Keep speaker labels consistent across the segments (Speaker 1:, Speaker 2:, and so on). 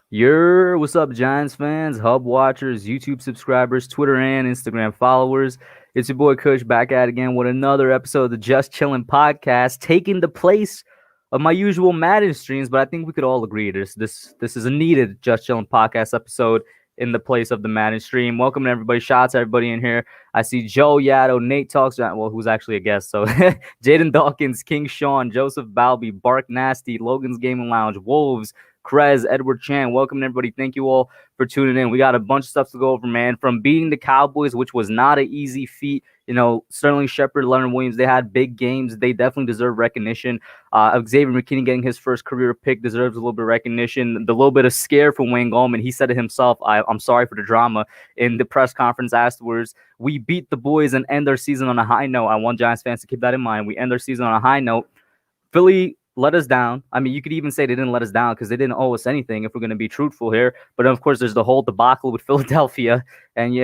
Speaker 1: What's up, Giants fans, Hub watchers, YouTube subscribers, Twitter and Instagram followers? It's your boy Kush back at it again with another episode of the Just Chillin podcast, taking the place of my usual Madden streams. But I think we could all agree this is a needed Just Chillin podcast episode in the place of the Madden stream. Welcome to everybody. Shout out to everybody in here. I see Joe Yaddo, Nate Talks, well, who's actually a guest. So Jaden Dawkins, King Sean, Joseph Balby, Bark Nasty, Logan's Gaming Lounge, Wolves, Krez, Edward Chan. Welcome, everybody. Thank you all for tuning in. We got a bunch of stuff to go over, man. From beating the Cowboys, which was not an easy feat. Sterling Shepard, Leonard Williams, they had big games. They definitely deserve recognition. Xavier McKinney getting his first career pick deserves a little bit of recognition. The little bit of scare from Wayne Gallman. He said it himself. I'm sorry for the drama in the press conference afterwards. We beat the boys and end our season on a high note. I want Giants fans to keep that in mind. We end our season on a high note. Philly let us down. I mean, you could even say they didn't let us down because they didn't owe us anything if we're going to be truthful here. But of course, there's the whole debacle with Philadelphia. And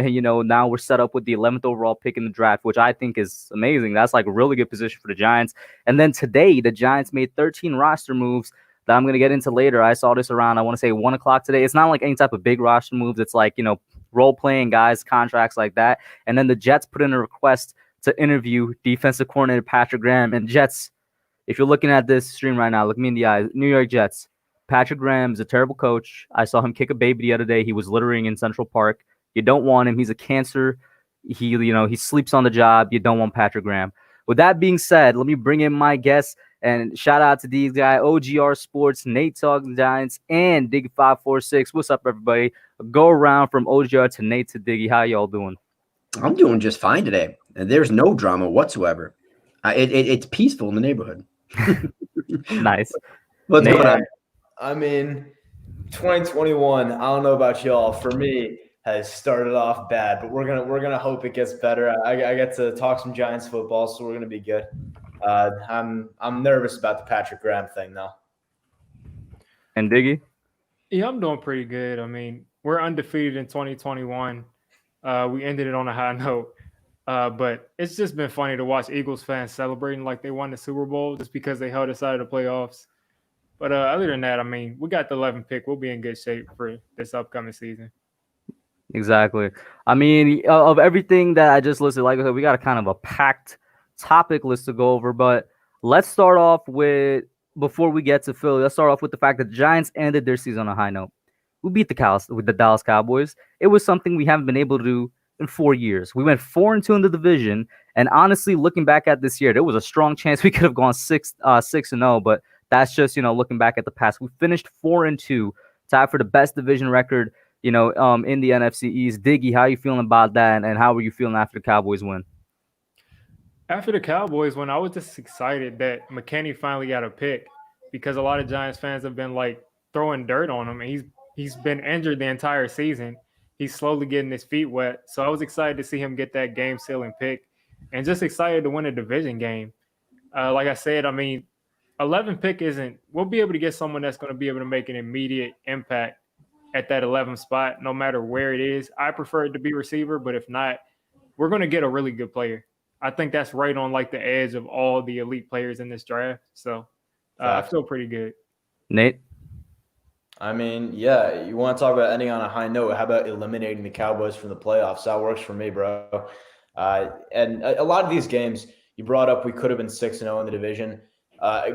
Speaker 1: now we're set up with the 11th overall pick in the draft, which I think is amazing. That's like a really good position for the Giants. And then today, the Giants made 13 roster moves that I'm going to get into later. I saw this around, I want to say 1 o'clock today. It's not like any type of big roster moves. It's like, role-playing guys, contracts like that. And then the Jets put in a request to interview defensive coordinator Patrick Graham. And Jets, if you're looking at this stream right now, look me in the eyes. New York Jets. Patrick Graham's a terrible coach. I saw him kick a baby the other day. He was littering in Central Park. You don't want him. He's a cancer. He sleeps on the job. You don't want Patrick Graham. With that being said, let me bring in my guests and shout out to these guys, OGR Sports, Nate Talking Giants, and Diggy546. What's up, everybody? Go around from OGR to Nate to Diggy. How y'all doing?
Speaker 2: I'm doing just fine today. There's no drama whatsoever. It's peaceful in the neighborhood.
Speaker 1: Nice.
Speaker 2: What's going on?
Speaker 3: I mean, 2021. I don't know about y'all. For me, has started off bad, but we're gonna hope it gets better. I get to talk some Giants football, so we're gonna be good. I'm nervous about the Patrick Graham thing though.
Speaker 1: And Diggy?
Speaker 4: Yeah, I'm doing pretty good. I mean, we're undefeated in 2021. We ended it on a high note. But it's just been funny to watch Eagles fans celebrating like they won the Super Bowl just because they held us out of the playoffs. But other than that, I mean, we got the 11th pick. We'll be in good shape for this upcoming season.
Speaker 1: Exactly. I mean, of everything that I just listed, like I said, we got a kind of a packed topic list to go over. But let's start off with, before we get to Philly, let's start off with the fact that the Giants ended their season on a high note. We beat the Dallas Cowboys. It was something we haven't been able to do in 4 years. We went 4-2 in the division, and honestly, looking back at this year, there was a strong chance we could have gone 6-0. But that's just looking back at the past. We finished 4-2, tied for the best division record in the NFC East. Diggy, how are you feeling about that, and how were you feeling after the Cowboys win?
Speaker 4: After the Cowboys win, I was just excited that McKinney finally got a pick because a lot of Giants fans have been like throwing dirt on him, and he's been injured the entire season. He's slowly getting his feet wet. So I was excited to see him get that game-sealing pick and just excited to win a division game. Like I said, I mean, 11 pick we'll be able to get someone that's going to be able to make an immediate impact at that 11th spot, no matter where it is. I prefer it to be receiver, but if not, we're going to get a really good player. I think that's right on like the edge of all the elite players in this draft. So I feel pretty good.
Speaker 1: Nate?
Speaker 3: I mean, yeah, you want to talk about ending on a high note. How about eliminating the Cowboys from the playoffs? That works for me, bro. And a lot of these games, you brought up we could have been 6-0 in the division.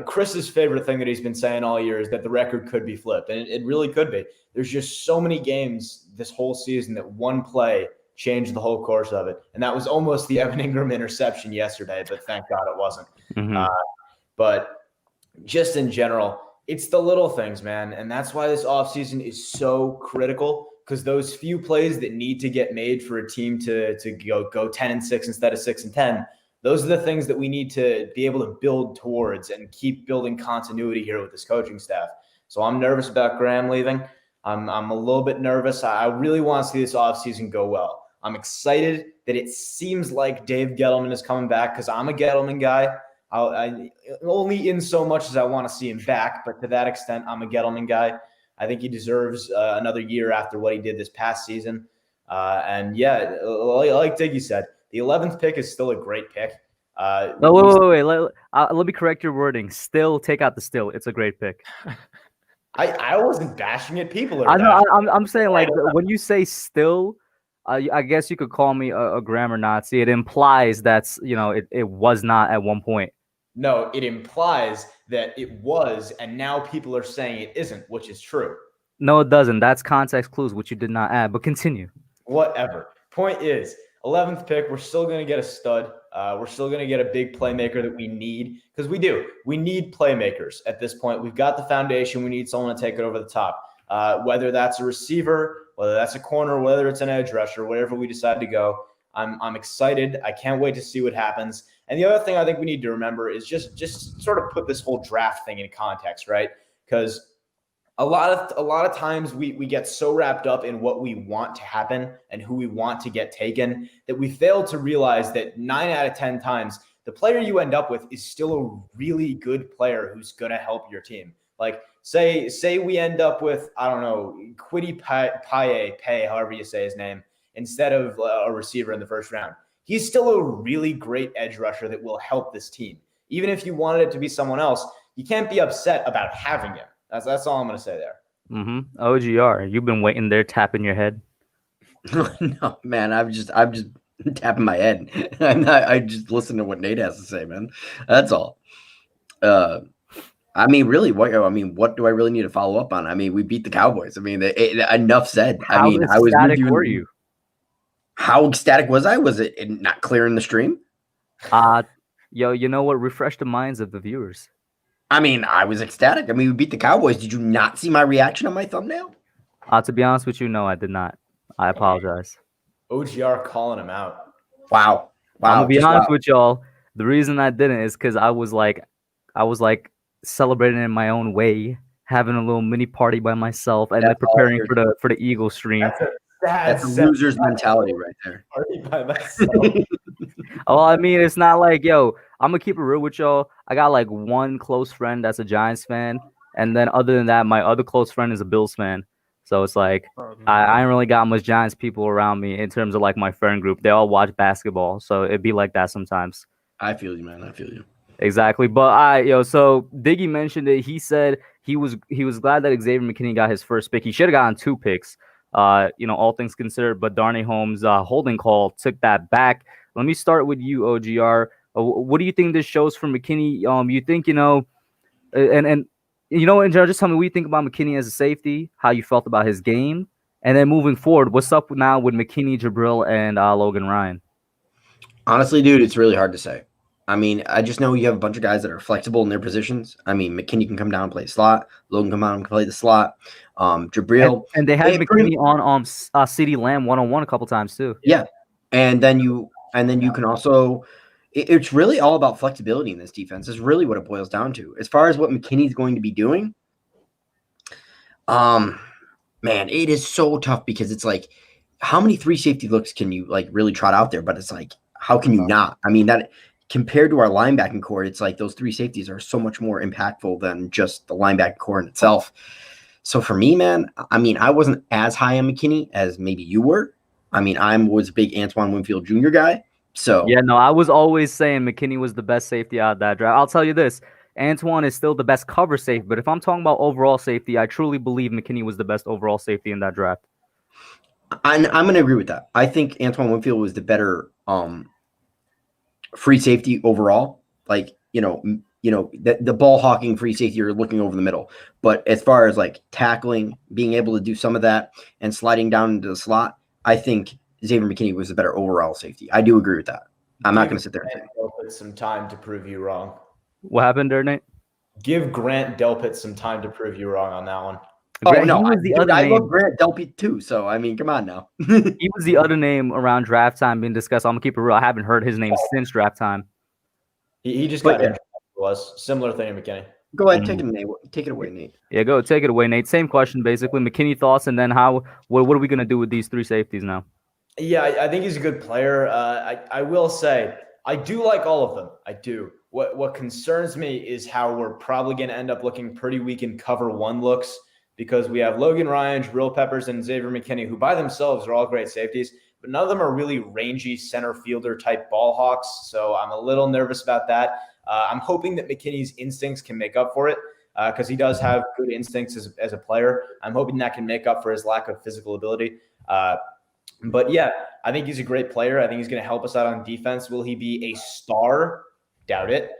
Speaker 3: Chris's favorite thing that he's been saying all year is that the record could be flipped, and it really could be. There's just so many games this whole season that one play changed the whole course of it, and that was almost the Evan Ingram interception yesterday, but thank God it wasn't.
Speaker 1: Mm-hmm.
Speaker 3: But just in general, it's the little things, man. And that's why this offseason is so critical, because those few plays that need to get made for a team to go 10-6 instead of 6-10, those are the things that we need to be able to build towards and keep building continuity here with this coaching staff. So I'm nervous about Graham leaving. I'm a little bit nervous. I really want to see this offseason go well. I'm excited that it seems like Dave Gettleman is coming back, because I'm a Gettleman guy. I only in so much as I want to see him back, but to that extent, I'm a Gettleman guy. I think he deserves another year after what he did this past season. And yeah, like Diggy said, the 11th pick is still a great pick.
Speaker 1: No, wait. Let me correct your wording. Still, take out the still. It's a great pick.
Speaker 3: I wasn't bashing it. People are.
Speaker 1: I know.
Speaker 3: bashing
Speaker 1: I'm saying like when you say still, I guess you could call me a grammar Nazi. It implies that's it was not at one point.
Speaker 3: No, it implies that it was, and now people are saying it isn't, which is true.
Speaker 1: No, it doesn't. That's context clues, which you did not add. But continue.
Speaker 3: Whatever. Point is, 11th pick, we're still going to get a stud. We're still going to get a big playmaker that we need, because we do. We need playmakers at this point. We've got the foundation. We need someone to take it over the top. Whether that's a receiver, whether that's a corner, whether it's an edge rusher, whatever we decide to go, I'm excited. I can't wait to see what happens. And the other thing I think we need to remember is just sort of put this whole draft thing in context, right? Because a lot of times we get so wrapped up in what we want to happen and who we want to get taken that we fail to realize that 9 out of 10 times the player you end up with is still a really good player who's going to help your team. Like say we end up with, I don't know, Kwity Paye, however you say his name, instead of a receiver in the first round. He's still a really great edge rusher that will help this team. Even if you wanted it to be someone else, you can't be upset about having him. That's all I'm going to say there.
Speaker 1: Mm-hmm. OGR, you've been waiting there tapping your head.
Speaker 2: No, man, I'm just tapping my head. I just listen to what Nate has to say, man. That's all. I mean, really, what do I really need to follow up on? I mean, we beat the Cowboys. I mean, enough said. I mean,
Speaker 1: How ecstatic were you?
Speaker 2: How ecstatic was I? Was it not clear in the stream?
Speaker 1: Yo, you know what? Refresh the minds of the viewers.
Speaker 2: I mean, I was ecstatic. I mean, we beat the Cowboys. Did you not see my reaction on my thumbnail?
Speaker 1: To be honest with you, no, I did not. I apologize.
Speaker 3: OGR calling him out.
Speaker 2: Wow.
Speaker 1: I'm gonna be honest with y'all. The reason I didn't is because I was like celebrating in my own way, having a little mini party by myself, and then preparing for the Eagle stream.
Speaker 2: That's a loser's mentality right there.
Speaker 3: Party by myself.
Speaker 1: Well, I mean, it's not like, yo, I'm gonna keep it real with y'all. I got like one close friend that's a Giants fan, and then other than that, my other close friend is a Bills fan. So it's like I ain't really got much Giants people around me in terms of like my friend group. They all watch basketball, so it'd be like that sometimes.
Speaker 2: I feel you, man. I feel you.
Speaker 1: Exactly. But so Diggy mentioned it. He said he was glad that Xavier McKinney got his first pick. He should have gotten 2 picks. All things considered, but Darnay Holmes' holding call took that back. Let me start with you, OGR. What do you think this shows for McKinney? You think, and in general, just tell me what you think about McKinney as a safety, how you felt about his game, and then moving forward, what's up now with McKinney, Jabril, and Logan Ryan?
Speaker 2: Honestly, dude, it's really hard to say. I mean, I just know you have a bunch of guys that are flexible in their positions. I mean, McKinney can come down and play the slot. Logan can come out and play the slot. Jabril.
Speaker 1: And they had McKinney on CeeDee Lamb one-on-one a couple times too.
Speaker 2: Yeah. And then you can also it's really all about flexibility in this defense. Is really what it boils down to. As far as what McKinney's going to be doing, man, it is so tough because it's like, how many 3 safety looks can you like really trot out there? But it's like, how can you not? I mean, that compared to our linebacking core, it's like those 3 safeties are so much more impactful than just the linebacking core in itself. So for me, man, I mean, I wasn't as high on McKinney as maybe you were. I mean, I was a big Antoine Winfield Jr. guy. So
Speaker 1: yeah, no, I was always saying McKinney was the best safety out of that draft. I'll tell you this, Antoine is still the best cover safety, but if I'm talking about overall safety, I truly believe McKinney was the best overall safety in that draft.
Speaker 2: I'm going to agree with that. I think Antoine Winfield was the better free safety overall. Like, the ball hawking free safety, you're looking over the middle. But as far as like tackling, being able to do some of that and sliding down into the slot, I think Xavier McKinney was the better overall safety. I do agree with that. I'm not going to sit there and say
Speaker 3: Delpit some time to prove you wrong.
Speaker 1: What happened there, Nate?
Speaker 3: Give Grant Delpit some time to prove you wrong on that one.
Speaker 2: Oh, no, I love Grant Delpit too. So, I mean, come on now.
Speaker 1: He was the other name around draft time being discussed. I'm going to keep it real. I haven't heard his name since draft time.
Speaker 3: He just got injured. Was similar thing to McKinney.
Speaker 2: Go ahead, take it away, Nate.
Speaker 1: Yeah, go take it away, Nate. Same question, basically. McKinney thoughts, and then what are we going to do with these 3 safeties now?
Speaker 3: Yeah, I think he's a good player. I will say, I do like all of them. I do. What concerns me is how we're probably going to end up looking pretty weak in cover 1 looks, because we have Logan Ryan, Jabril Peppers, and Xavier McKinney, who by themselves are all great safeties, but none of them are really rangy center fielder type ball hawks. So I'm a little nervous about that. I'm hoping that McKinney's instincts can make up for it. because he does have good instincts as a player. I'm hoping that can make up for his lack of physical ability. But yeah, I think he's a great player. I think he's going to help us out on defense. Will he be a star? Doubt it.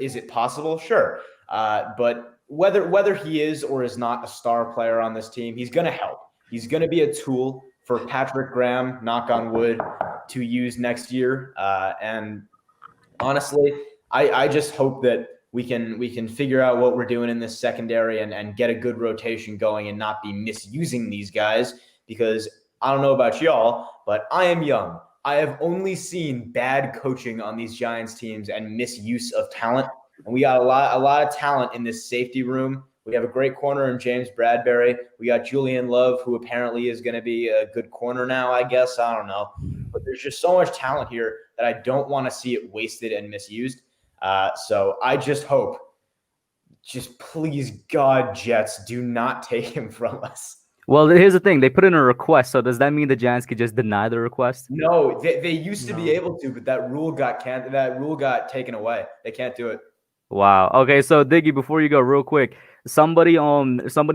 Speaker 3: Is it possible? Sure. But whether he is or is not a star player on this team, he's going to help. He's going to be a tool for Patrick Graham, knock on wood, to use next year. And honestly, I just hope that we can figure out what we're doing in this secondary and get a good rotation going and not be misusing these guys, because I don't know about y'all, but I am young. I have only seen bad coaching on these Giants teams and misuse of talent. And we got a lot of talent in this safety room. We have a great corner in James Bradbury. We got Julian Love, who apparently is going to be a good corner now, I guess. I don't know. But there's just so much talent here that I don't want to see it wasted and misused. So I just hope, just please, God, Jets, do not take him from us.
Speaker 1: Well, here's the thing. They put in a request. So does that mean the Giants could just deny the request?
Speaker 3: No, they used to be able to, but that rule got taken away. They can't do it.
Speaker 1: Wow. Okay, so Diggy, before you go, real quick, somebody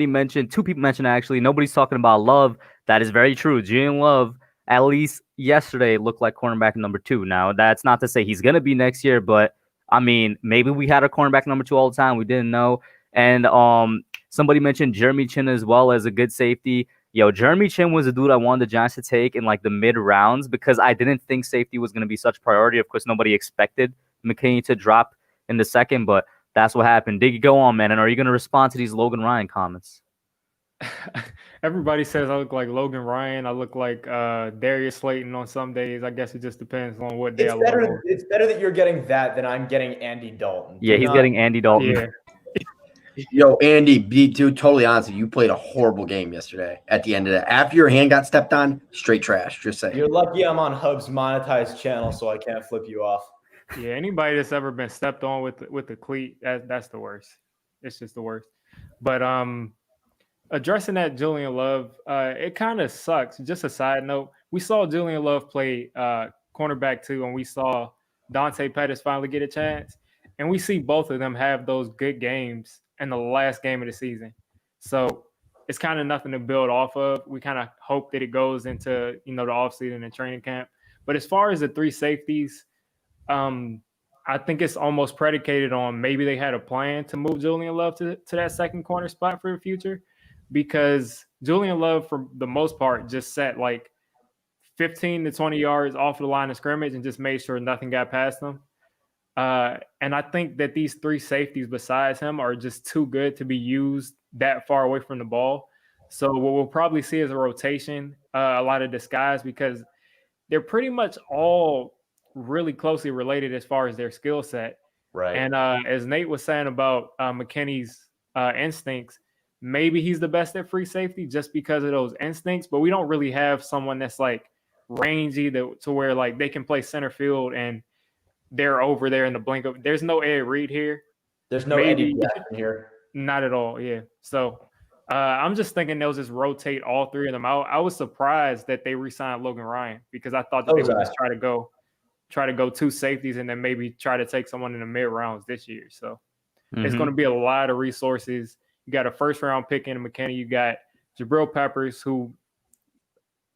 Speaker 1: mentioned, two people mentioned actually, nobody's talking about Love. That is very true. Julian Love, at least yesterday, looked like cornerback number 2. Now, that's not to say he's gonna be next year, but I mean, maybe we had a cornerback number 2 all the time. We didn't know. And somebody mentioned Jeremy Chin as well as a good safety. Yo, Jeremy Chin was a dude I wanted the Giants to take in like the mid rounds because I didn't think safety was going to be such a priority. Of course, nobody expected McKinney to drop in the second, but that's what happened. Diggy, go on, man. And are you going to respond to these Logan Ryan comments?
Speaker 4: Everybody says I look like Logan Ryan. I look like Darius Slayton on some days. I guess it just depends on what day
Speaker 3: It's better that you're getting that than I'm getting Andy Dalton.
Speaker 1: Yeah, he's getting Andy Dalton.
Speaker 4: Yeah.
Speaker 2: Yo, Andy, be totally honest, you played a horrible game yesterday at the end of that. After your hand got stepped on, straight trash. Just saying.
Speaker 3: You're lucky I'm on Hub's monetized channel, so I can't flip you off.
Speaker 4: Yeah, anybody that's ever been stepped on with the cleat, that's the worst. It's just the worst. But addressing that Julian Love, it kind of sucks. Just a side note, we saw Julian Love play cornerback too, and we saw Dante Pettis finally get a chance. And we see both of them have those good games in the last game of the season. So it's kind of nothing to build off of. We kind of hope that it goes into, the offseason and training camp. But as far as the 3 safeties, I think it's almost predicated on maybe they had a plan to move Julian Love to that second corner spot for the future, because Julian Love, for the most part, just set like 15 to 20 yards off the line of scrimmage and just made sure nothing got past them. And I think that these 3 safeties besides him are just too good to be used that far away from the ball. So what we'll probably see is a rotation, a lot of disguise, because they're pretty much all really closely related as far as their skill set.
Speaker 3: Right.
Speaker 4: And as Nate was saying about McKinney's instincts, maybe he's the best at free safety just because of those instincts, but we don't really have someone that's like rangy to where like they can play center field and they're over there in the blink of. There's no Ed Reed here.
Speaker 3: There's no Eddie Jackson here.
Speaker 4: Not at all. Yeah. So I'm just thinking they'll just rotate all 3 of them out. I was surprised that they re-signed Logan Ryan because I thought that they would just try to go 2 safeties and then maybe try to take someone in the mid rounds this year. So it's going to be a lot of resources. You got a first round pick in McKinney. You got Jabril Peppers, who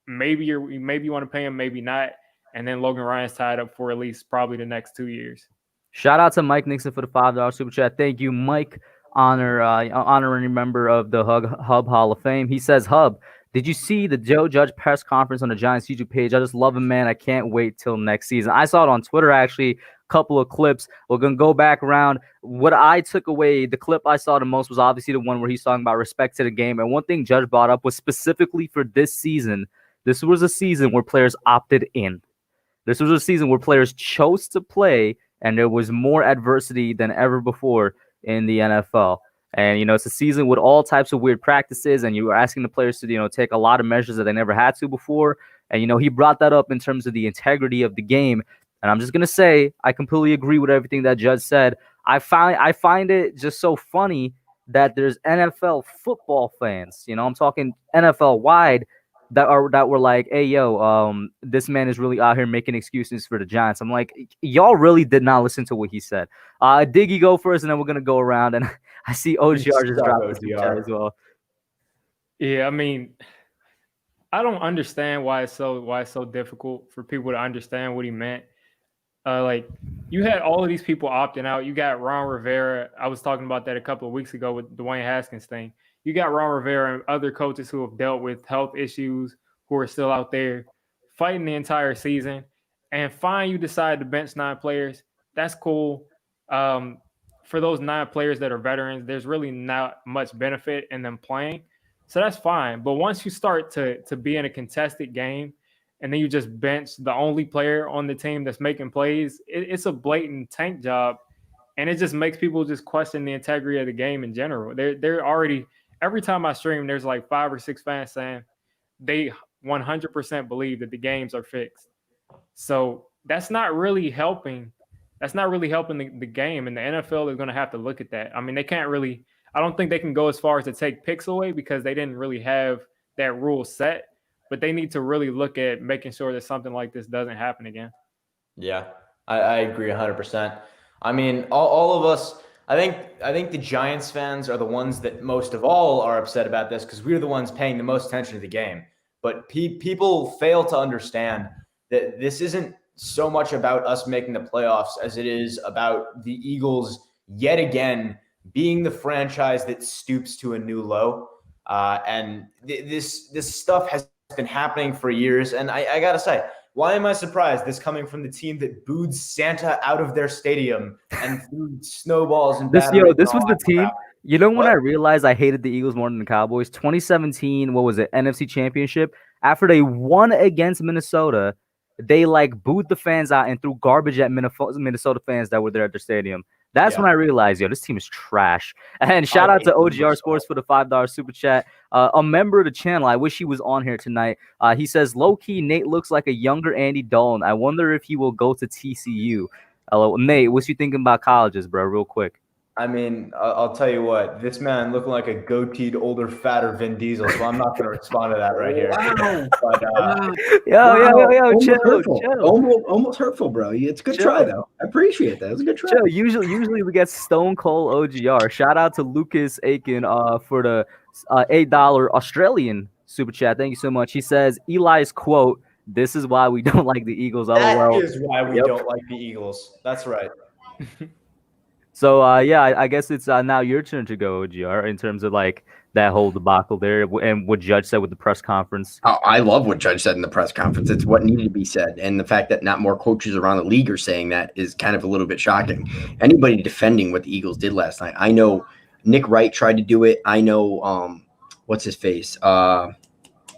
Speaker 4: maybe you want to pay him, maybe not. And then Logan Ryan's tied up for at least probably the next 2 years.
Speaker 1: Shout out to Mike Nixon for the $5 super chat. Thank you, Mike, honorary member of the Hub Hall of Fame. He says, Hub, did you see the Joe Judge press conference on the Giants YouTube page? I just love him, man. I can't wait till next season. I saw it on Twitter, actually, a couple of clips. We're going to go back around. What I took away, the clip I saw the most was obviously the one where he's talking about respect to the game. And one thing Judge brought up was specifically for this season, this was a season where players opted in. This was a season where players chose to play, and there was more adversity than ever before in the NFL. And, it's a season with all types of weird practices, and you were asking the players to, take a lot of measures that they never had to before. And, he brought that up in terms of the integrity of the game. And I'm just going to say, I completely agree with everything that Judge said. I find it just so funny that there's NFL football fans, I'm talking NFL wide, that were like, hey yo, this man is really out here making excuses for the Giants. I'm like, y'all really did not listen to what he said. Diggy, go first, and then we're gonna go around. And I see OGR just dropped the super chat as well.
Speaker 4: Yeah, I mean, I don't understand why it's so difficult for people to understand what he meant. Like, you had all of these people opting out. You got Ron Rivera. I was talking about that a couple of weeks ago with Dwayne Haskins thing. You got Ron Rivera and other coaches who have dealt with health issues who are still out there fighting the entire season. And fine, you decide to bench 9 players. That's cool. For those 9 players that are veterans, there's really not much benefit in them playing. So that's fine. But once you start to be in a contested game, and then you just bench the only player on the team that's making plays, it's a blatant tank job. And it just makes people just question the integrity of the game in general. They're already, every time I stream, there's like 5 or 6 fans saying they 100% believe that the games are fixed. So that's not really helping. That's not really helping the game. And the NFL is going to have to look at that. I mean, they can't really, I don't think they can go as far as to take picks away because they didn't really have that rule set. But they need to really look at making sure that something like this doesn't happen again.
Speaker 3: Yeah, I agree 100%. I mean, all of us, I think the Giants fans are the ones that most of all are upset about this because we're the ones paying the most attention to the game. But people fail to understand that this isn't so much about us making the playoffs as it is about the Eagles yet again being the franchise that stoops to a new low. And this stuff has been happening for years. And I got to say, why am I surprised this coming from the team that booed Santa out of their stadium and threw snowballs and
Speaker 1: this was the team.
Speaker 3: Crap.
Speaker 1: You know when I realized I hated the Eagles more than the Cowboys? 2017, what was it? NFC Championship. After they won against Minnesota, they like booed the fans out and threw garbage at Minnesota fans that were there at their stadium. That's when I realized, yo, this team is trash. And shout out to OGR Sports for the $5 super chat. A member of the channel. I wish he was on here tonight. He says, low-key, Nate looks like a younger Andy Dalton. I wonder if he will go to TCU. Hello, Nate, what you thinking about colleges, bro, real quick?
Speaker 3: I mean, I'll tell you what, this man looking like a goateed, older, fatter Vin Diesel, so I'm not going to respond to that right here.
Speaker 2: Wow.
Speaker 3: But,
Speaker 1: Yo, chill.
Speaker 2: Almost hurtful, bro. It's a good try, though. I appreciate that. It was a good try.
Speaker 1: Chill. Usually we get Stone Cold OGR. Shout out to Lucas Aiken for the $8 Australian super chat. Thank you so much. He says, Eli's quote, "This is why we don't like the Eagles."
Speaker 3: That is why we don't like the Eagles. That's right.
Speaker 1: So, I guess it's now your turn to go, OGR, in terms of like that whole debacle there and what Judge said with the press conference.
Speaker 2: Oh, I love what Judge said in the press conference. It's what needed to be said. And the fact that not more coaches around the league are saying that is kind of a little bit shocking. Anybody defending what the Eagles did last night. I know Nick Wright tried to do it. I know, what's his face?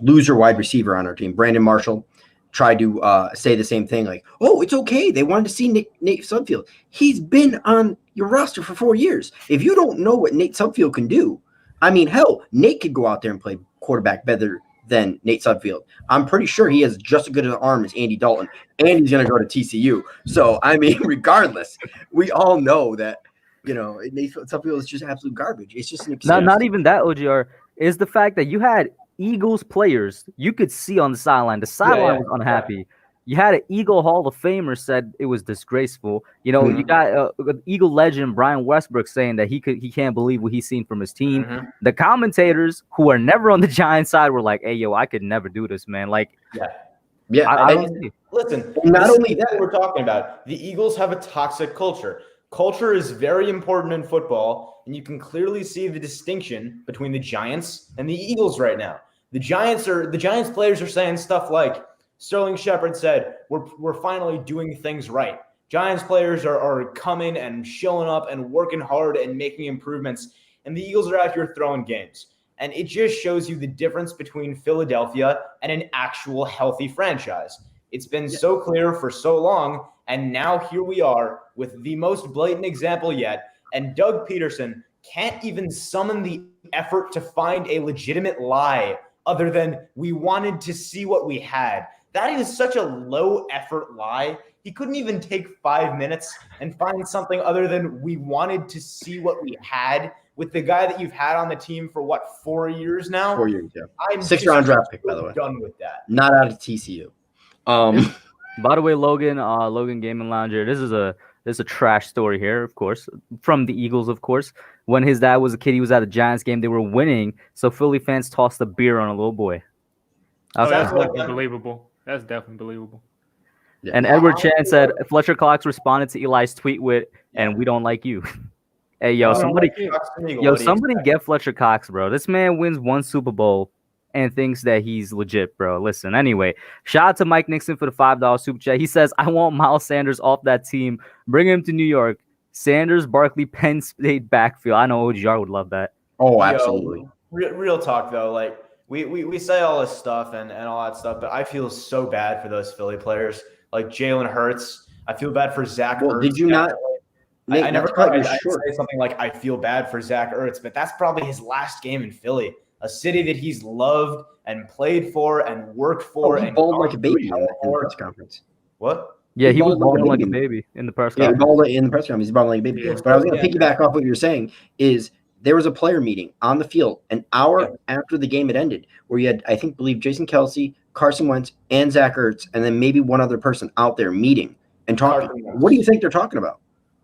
Speaker 2: Loser wide receiver on our team, Brandon Marshall, tried to say the same thing, like, oh, it's okay. They wanted to see Nate Sudfeld. He's been on your roster for 4 years. If you don't know what Nate Sudfeld can do, I mean, hell, Nate could go out there and play quarterback better than Nate Sudfeld. I'm pretty sure he has just as good an arm as Andy Dalton, and he's going to go to TCU. So, I mean, regardless, we all know that, Nate Sudfeld is just absolute garbage. It's just an excuse.
Speaker 1: Not even that, OGR, is the fact that you had Eagles players you could see on the sideline. The sideline was unhappy. Yeah. You had an Eagle Hall of Famer said it was disgraceful. You got Eagle legend Brian Westbrook saying that he can't believe what he's seen from his team. Mm-hmm. The commentators who are never on the Giants side were like, "Hey, yo, I could never do this, man." Like,
Speaker 2: yeah.
Speaker 3: I don't see. Listen, not only that, we're talking about the Eagles have a toxic culture. Culture is very important in football, and you can clearly see the distinction between the Giants and the Eagles right now. The Giants players are saying stuff like Sterling Shepard said, we're finally doing things right. Giants players are coming and showing up and working hard and making improvements, and the Eagles are out here throwing games. And it just shows you the difference between Philadelphia and an actual healthy franchise. It's been so clear for so long, and now here we are with the most blatant example yet, and Doug Peterson can't even summon the effort to find a legitimate lie other than we wanted to see what we had. That is such a low effort lie. He couldn't even take 5 minutes and find something other than we wanted to see what we had with the guy that you've had on the team for what, 4 years now?
Speaker 2: 4 years, yeah.
Speaker 3: I'm
Speaker 2: 6th round draft pick, by the way.
Speaker 3: Done with that.
Speaker 2: Not out of TCU.
Speaker 1: By the way, Logan Gaming Lounger, this is a trash story here, of course, from the Eagles, of course. When his dad was a kid, he was at a Giants game. They were winning, so Philly fans tossed a beer on a little boy.
Speaker 4: That's
Speaker 1: Okay.
Speaker 4: definitely believable. That's definitely believable.
Speaker 2: Yeah.
Speaker 1: And Edward Chan said Fletcher Cox responded to Eli's tweet with, "And we don't like you." Hey, yo, somebody get Fletcher Cox, bro. This man wins one Super Bowl and thinks that he's legit, bro. Listen, anyway, shout out to Mike Nixon for the $5 super chat. He says, "I want Miles Sanders off that team. Bring him to New York. Sanders, Barkley, Penn State backfield." I know OGR would love that.
Speaker 2: Oh, absolutely.
Speaker 3: Real talk though, like we say all this stuff and all that stuff, but I feel so bad for those Philly players, like Jalen Hurts. I feel bad for Zach Ertz.
Speaker 2: Did you not?
Speaker 3: I never thought I'd say something like I feel bad for Zach Ertz, but that's probably his last game in Philly, a city that he's loved and played for and worked for.
Speaker 2: He
Speaker 3: and
Speaker 2: balled like a baby in the press conference.
Speaker 3: What?
Speaker 1: Yeah, he was balling like a baby in the press conference.
Speaker 2: Yeah, he balled in the press conference. He's balling like a baby.
Speaker 3: Yeah.
Speaker 2: But I was going to piggyback off what you were saying is there was a player meeting on the field an hour after the game had ended where you had, I believe Jason Kelce, Carson Wentz, and Zach Ertz, and then maybe one other person out there meeting and talking. What do you think they're talking about?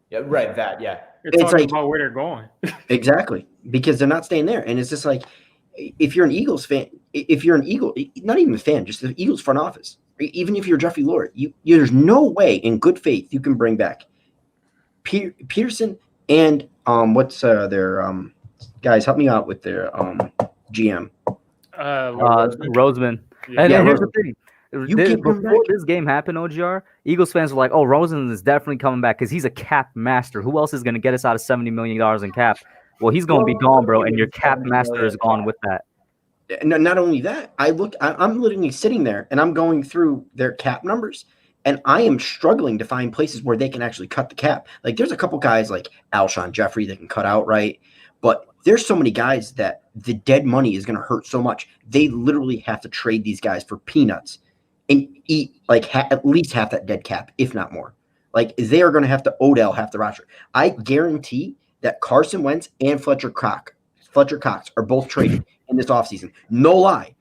Speaker 3: Yeah, right. That, yeah.
Speaker 4: You're talking about where they're going.
Speaker 2: Exactly. Because they're not staying there. And it's just like, if you're an Eagles fan, if you're an Eagle, not even a fan, just the Eagles front office, even if you're Jeffrey Lurie, there's no way in good faith you can bring back Peterson and what's their guys, help me out with their GM.
Speaker 1: Roseman.
Speaker 4: Yeah.
Speaker 1: And
Speaker 2: Yeah,
Speaker 1: here's the thing. Before
Speaker 2: back.
Speaker 1: this game happened, OGR, Eagles fans were like, "Oh, Rosen is definitely coming back because he's a cap master. Who else is going to get us out of $70 million in cap?" Well, he's going to be gone, bro, and your cap master is gone with that.
Speaker 2: Not only that, I'm literally sitting there and I'm going through their cap numbers, and I am struggling to find places where they can actually cut the cap. Like there's a couple guys like Alshon Jeffrey that can cut out right, but there's so many guys that the dead money is going to hurt so much. They literally have to trade these guys for peanuts and eat like at least half that dead cap, if not more. Like they are going to have to Odell half the roster. I guarantee that Carson Wentz and Fletcher Cox are both traded in this offseason. No lie.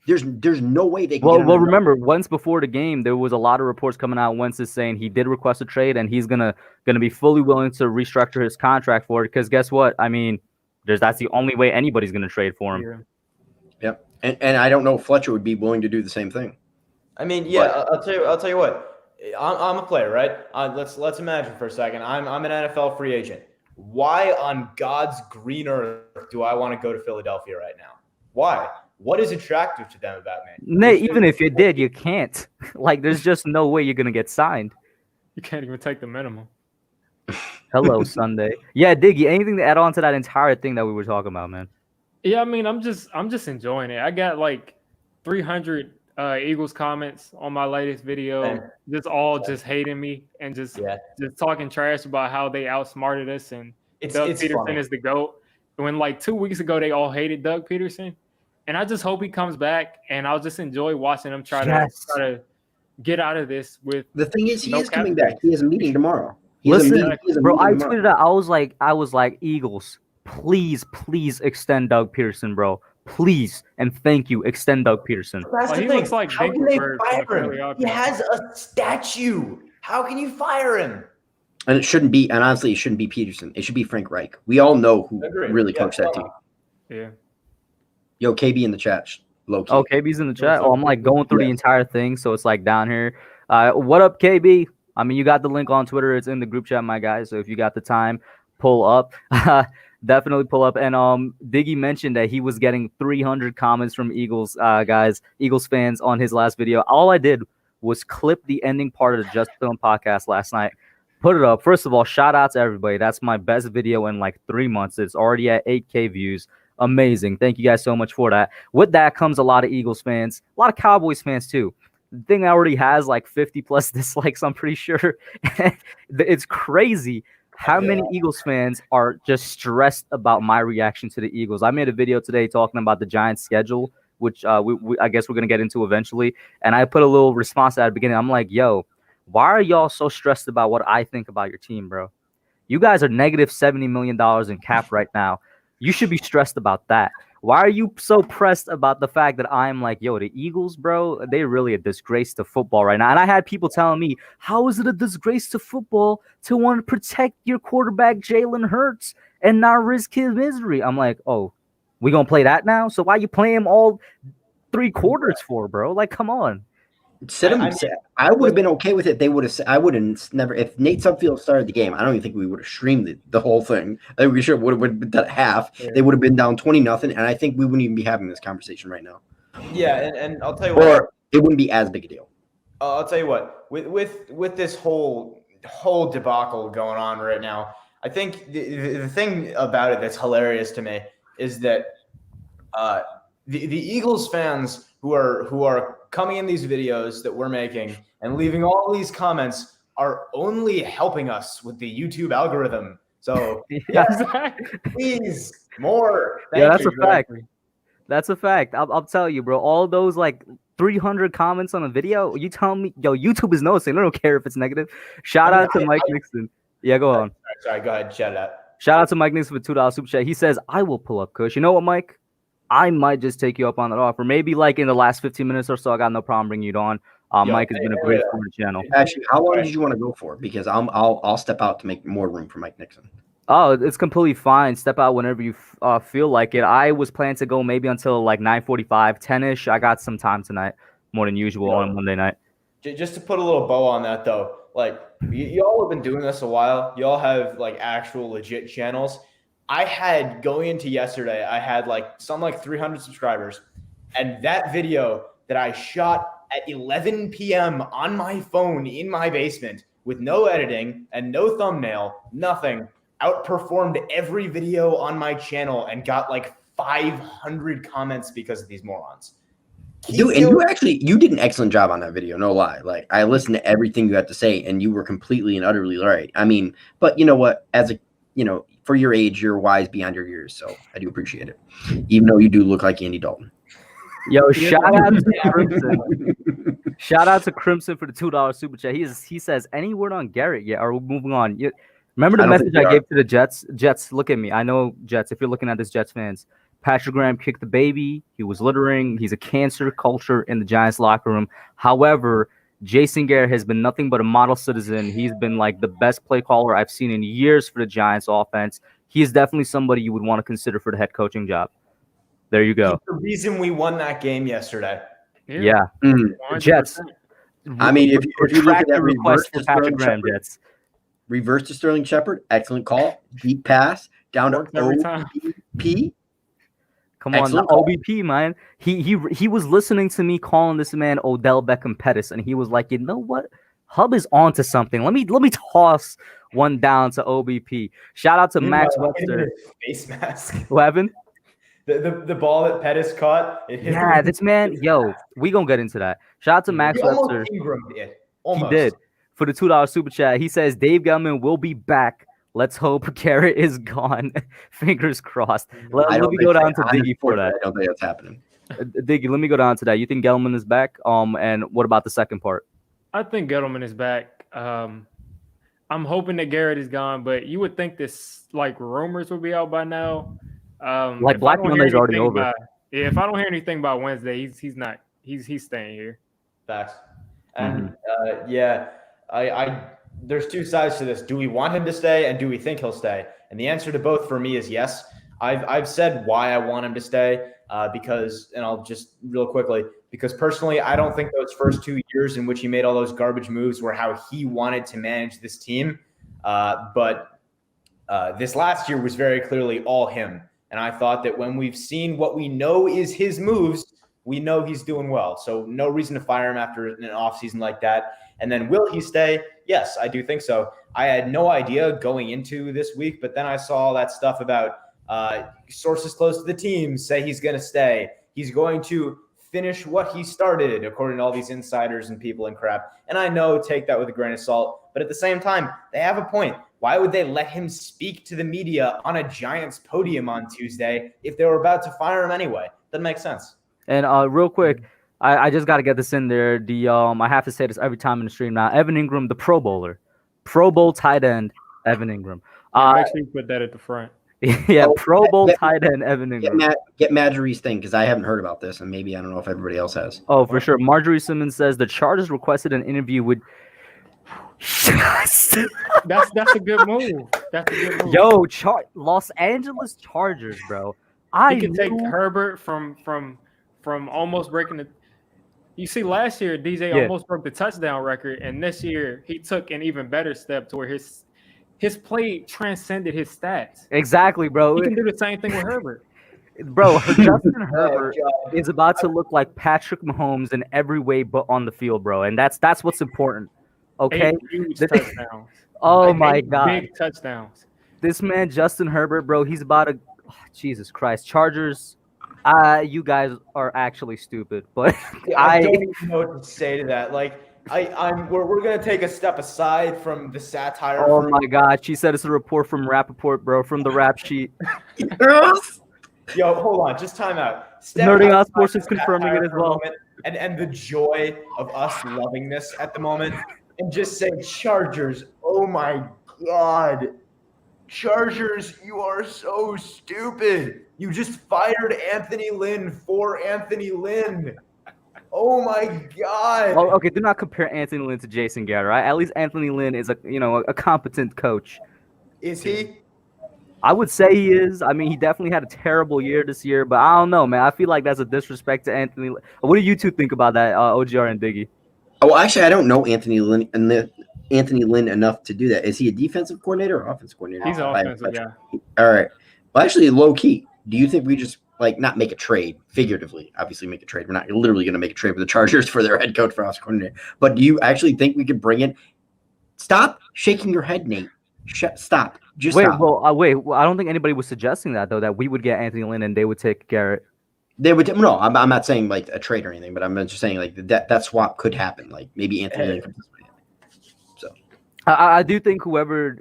Speaker 2: There's no way they can.
Speaker 1: Well, remember, Wentz before the game, there was a lot of reports coming out. Wentz is saying he did request a trade, and he's gonna be fully willing to restructure his contract for it. Because guess what? I mean, that's the only way anybody's gonna trade for him.
Speaker 2: Yeah. And I don't know if Fletcher would be willing to do the same thing.
Speaker 3: I mean, yeah, I'll tell you what. I'm a player, right? Let's imagine for a second. I'm an NFL free agent. Why on God's green earth do I want to go to Philadelphia right now? Why? What is attractive to them about me?
Speaker 1: Nate, even if you did, you can't. Like, there's just no way you're gonna get signed.
Speaker 4: You can't even take the minimum.
Speaker 1: Hello, Sunday. Yeah, Diggy. Anything to add on to that entire thing that we were talking about, man?
Speaker 4: Yeah, I mean, I'm just enjoying it. I got like 300 Eagles comments on my latest video, just hating me and just talking trash about how they outsmarted us and Doug Peterson
Speaker 3: funny.
Speaker 4: is the GOAT. When like 2 weeks ago they all hated Doug Peterson, and I just hope he comes back, and I'll just enjoy watching him try to get out of this. With
Speaker 2: the thing is, he is coming back. He has a meeting tomorrow.
Speaker 1: Listen, bro, I tweeted out. I was like, Eagles, please extend Doug Peterson, bro. Please and thank you, extend Doug Peterson.
Speaker 3: That's the
Speaker 4: He
Speaker 3: thing.
Speaker 4: looks like
Speaker 3: How can they
Speaker 4: Dinkelberg from the
Speaker 3: fire
Speaker 4: Philly
Speaker 3: him?
Speaker 4: offense.
Speaker 3: He has a statue. How can you fire him?
Speaker 2: And it shouldn't be, and honestly, it shouldn't be Peterson. It should be Frank Reich. We all know who really coached that team.
Speaker 4: Yeah.
Speaker 2: Yo, KB in the chat. Low key.
Speaker 1: Oh, KB's in the chat. Oh, I'm like going through the entire thing, so it's like down here. What up, KB? I mean, you got the link on Twitter. It's in the group chat, my guys. So if you got the time, pull up. Definitely pull up. And Diggy mentioned that he was getting 300 comments from Eagles Eagles fans on his last video. All I did was clip the ending part of the Just Film podcast last night. Put it up. First of all, shout out to everybody. That's my best video in like 3 months. It's already at 8K views. Amazing. Thank you guys so much for that. With that comes a lot of Eagles fans, a lot of Cowboys fans too. The thing already has like 50 plus dislikes, I'm pretty sure. It's crazy how many Eagles fans are just stressed about my reaction to the Eagles. I made a video today talking about the Giants schedule, which I guess we're going to get into eventually. And I put a little response at the beginning. I'm like, yo, why are y'all so stressed about what I think about your team, bro? You guys are negative $70 million in cap right now. You should be stressed about that. Why are you so pressed about the fact that I'm like, yo, the Eagles, bro, they're really a disgrace to football right now. And I had people telling me, how is it a disgrace to football to want to protect your quarterback, Jalen Hurts, and not risk his misery? I'm like, oh, we going to play that now? So why you play him all 3 quarters for, bro? Like, come on.
Speaker 2: I would have been okay with it. They would have. I would have never. If Nate Sudfeld started the game, I don't even think we would have streamed the whole thing. I think we sure would have been done half. Yeah. They would have been down 20-0, and I think we wouldn't even be having this conversation right now.
Speaker 3: Yeah, and I'll tell you
Speaker 2: what. Or it wouldn't be as big a deal.
Speaker 3: I'll tell you what. With this whole debacle going on right now, I think the thing about it that's hilarious to me is that the Eagles fans who are coming in these videos that we're making and leaving all these comments are only helping us with the YouTube algorithm. So please more.
Speaker 1: That's a fact. That's a fact. I'll tell you, bro. All those like 300 comments on a video, you tell me, yo, YouTube is noticing. I don't care if it's negative. Shout out to Mike Nixon. Yeah, go on.
Speaker 3: Sorry, go ahead. Shout out.
Speaker 1: Shout out to Mike Nixon for $2 super chat. He says, I will pull up, Kush. You know what, Mike? I might just take you up on that offer. Maybe like in the last 15 minutes or so, I got no problem bringing you on. Mike has been a great friend of the channel.
Speaker 2: Actually, how long did you want to go for? Because I'll step out to make more room for Mike Nixon.
Speaker 1: Oh, it's completely fine. Step out whenever you feel like it. I was planning to go maybe until like 9:45, 10-ish. I got some time tonight, more than usual on Monday night.
Speaker 3: Just to put a little bow on that, though, like y'all have been doing this a while. Y'all have like actual legit channels. I had going into yesterday, I had like 300 subscribers, and that video that I shot at 11 p.m. on my phone in my basement with no editing and no thumbnail, nothing, outperformed every video on my channel and got like 500 comments because of these morons.
Speaker 2: Dude, and you did an excellent job on that video, no lie. Like, I listened to everything you had to say, and you were completely and utterly right. I mean, but you know what? For your age, you're wise beyond your years, so I do appreciate it. Even though you do look like Andy Dalton.
Speaker 1: Yo, shout out to Crimson. Shout out to Crimson for the $2 super chat. He says, any word on Garrett yet? Are we moving on? Remember the message I gave to the Jets? Jets, look at me. I know Jets. If you're looking at this, Jets fans, Patrick Graham kicked the baby. He was littering. He's a cancer culture in the Giants locker room. However, Jason Garrett has been nothing but a model citizen. He's been like the best play caller I've seen in years for the Giants offense. He is definitely somebody you would want to consider for the head coaching job. There you go.
Speaker 3: He's the reason we won that game yesterday.
Speaker 1: Yeah. Jets.
Speaker 2: I mean, if you look at that
Speaker 1: request for Patrick Graham, Jets.
Speaker 2: Reverse to Sterling Shepard, excellent call. Deep pass down to OBP.
Speaker 1: Come on, the OBP, man. He was listening to me calling this man Odell Beckham Pettis, and he was like, you know what? Hub is onto something. Let me toss one down to OBP. Shout out to Max Webster.
Speaker 3: Face mask.
Speaker 1: What happened?
Speaker 3: The ball that Pettis caught.
Speaker 1: This man. Yo, we gonna get into that. Shout out to Max Webster. He did for the $2 super chat. He says Dave Gettleman will be back. Let's hope Garrett is gone. Fingers crossed. Let me go down to Diggy for that.
Speaker 2: I don't think that's happening.
Speaker 1: Diggy, let me go down to that. You think Gettleman is back? And what about the second part?
Speaker 4: I think Gettleman is back. I'm hoping that Garrett is gone, but you would think this like rumors would be out by now.
Speaker 1: Like Black Monday's already over.
Speaker 4: If I don't hear anything by Wednesday, he's not. He's staying here.
Speaker 3: Facts. And there's two sides to this. Do we want him to stay, and do we think he'll stay? And the answer to both for me is yes. I've said why I want him to stay because, and I'll just real quickly, because personally, I don't think those first 2 years in which he made all those garbage moves were how he wanted to manage this team. But this last year was very clearly all him. And I thought that when we've seen what we know is his moves, we know he's doing well. So no reason to fire him after an offseason like that. And then will he stay? Yes, I do think so. I had no idea going into this week, but then I saw all that stuff about sources close to the team say he's going to stay. He's going to finish what he started, according to all these insiders and people and crap. And I know, take that with a grain of salt. But at the same time, they have a point. Why would they let him speak to the media on a Giants podium on Tuesday if they were about to fire him anyway? Doesn't make sense.
Speaker 1: And real quick, I just got to get this in there. I have to say this every time in the stream now. Evan Ingram, the Pro Bowler, Pro Bowl tight end, Evan Ingram.
Speaker 4: Make sure you put that at the front.
Speaker 1: Yeah,
Speaker 2: Oh,
Speaker 1: Pro Bowl
Speaker 2: get-
Speaker 1: tight end Evan Ingram.
Speaker 2: Get Marjorie's thing because I haven't heard about this, and maybe I don't know if everybody else has.
Speaker 1: Oh, for sure. Marjorie Simmons says the Chargers requested an interview with.
Speaker 4: That's a good move. That's a good move.
Speaker 1: Yo, Los Angeles Chargers, bro.
Speaker 4: He can take Herbert from almost breaking the. You see, last year DJ almost broke the touchdown record, and this year he took an even better step to where his play transcended his stats.
Speaker 1: Exactly, bro.
Speaker 4: He can do the same thing with Herbert.
Speaker 1: Bro, Justin Herbert is about to look like Patrick Mahomes in every way but on the field, bro. And that's what's important. Okay?
Speaker 4: 8 huge touchdowns.
Speaker 1: Oh, my God.
Speaker 4: Big touchdowns.
Speaker 1: This man, Justin Herbert, bro, he's about to Jesus Christ. Chargers, you guys are actually stupid. But
Speaker 3: I don't even know what to say to that. Like, we're gonna take a step aside from the satire.
Speaker 1: Oh my God, she said it's a report from Rappaport, bro, from the rap sheet.
Speaker 3: Yo, hold on, just time out.
Speaker 1: Nerding Out Sports is confirming it as well.
Speaker 3: And the joy of us loving this at the moment, and just say Chargers. Oh my God, Chargers, you are so stupid. You just fired Anthony Lynn for Anthony Lynn. Oh my God.
Speaker 1: Oh, okay, do not compare Anthony Lynn to Jason Garrett, right? At least Anthony Lynn is a competent coach.
Speaker 3: Is he?
Speaker 1: I would say he is. I mean, he definitely had a terrible year this year, but I don't know, man. I feel like that's a disrespect to Anthony. What do you two think about that, OGR and Diggy?
Speaker 2: Oh, actually, I don't know Anthony Lynn enough to do that. Is he a defensive coordinator or offensive coordinator?
Speaker 4: He's an offensive guy.
Speaker 2: All right. Well, actually, low key. Do you think we just not make a trade, figuratively, obviously make a trade? We're not literally going to make a trade with the Chargers for their head coach for offensive coordinator. But do you actually think we could bring in? Stop shaking your head, Nate. Stop. Just
Speaker 1: wait.
Speaker 2: stop.
Speaker 1: Well, wait. I don't think anybody was suggesting that though. That we would get Anthony Lynn and they would take Garrett.
Speaker 2: They would. No, I'm not saying like a trade or anything, but I'm just saying like that swap could happen. Like maybe Anthony Lynn comes this way. So
Speaker 1: I do think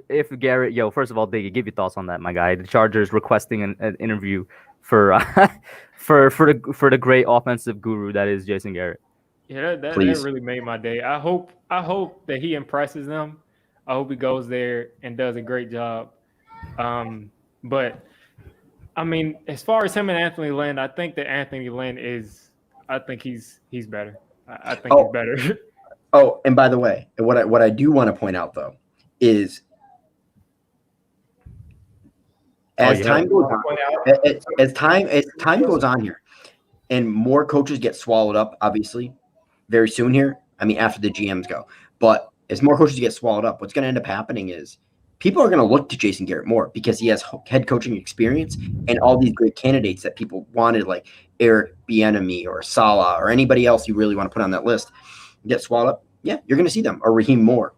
Speaker 1: if Garrett, first of all, Diggy, give your thoughts on that, my guy. The Chargers requesting an interview for the great offensive guru that is Jason Garrett.
Speaker 4: Yeah, that really made my day. I hope that he impresses them. I hope he goes there and does a great job. But I mean, as far as him and Anthony Lynn, I think that Anthony Lynn he's better. I think he's better.
Speaker 2: Oh, and by the way, what I do want to point out though is as time goes on here, and more coaches get swallowed up, obviously, very soon here. I mean, after the GMs go, but as more coaches get swallowed up, what's going to end up happening is people are going to look to Jason Garrett more because he has head coaching experience and all these great candidates that people wanted, like Eric Bieniemy or Saleh or anybody else you really want to put on that list, get swallowed up. Yeah, you're going to see them, or Raheem Moore,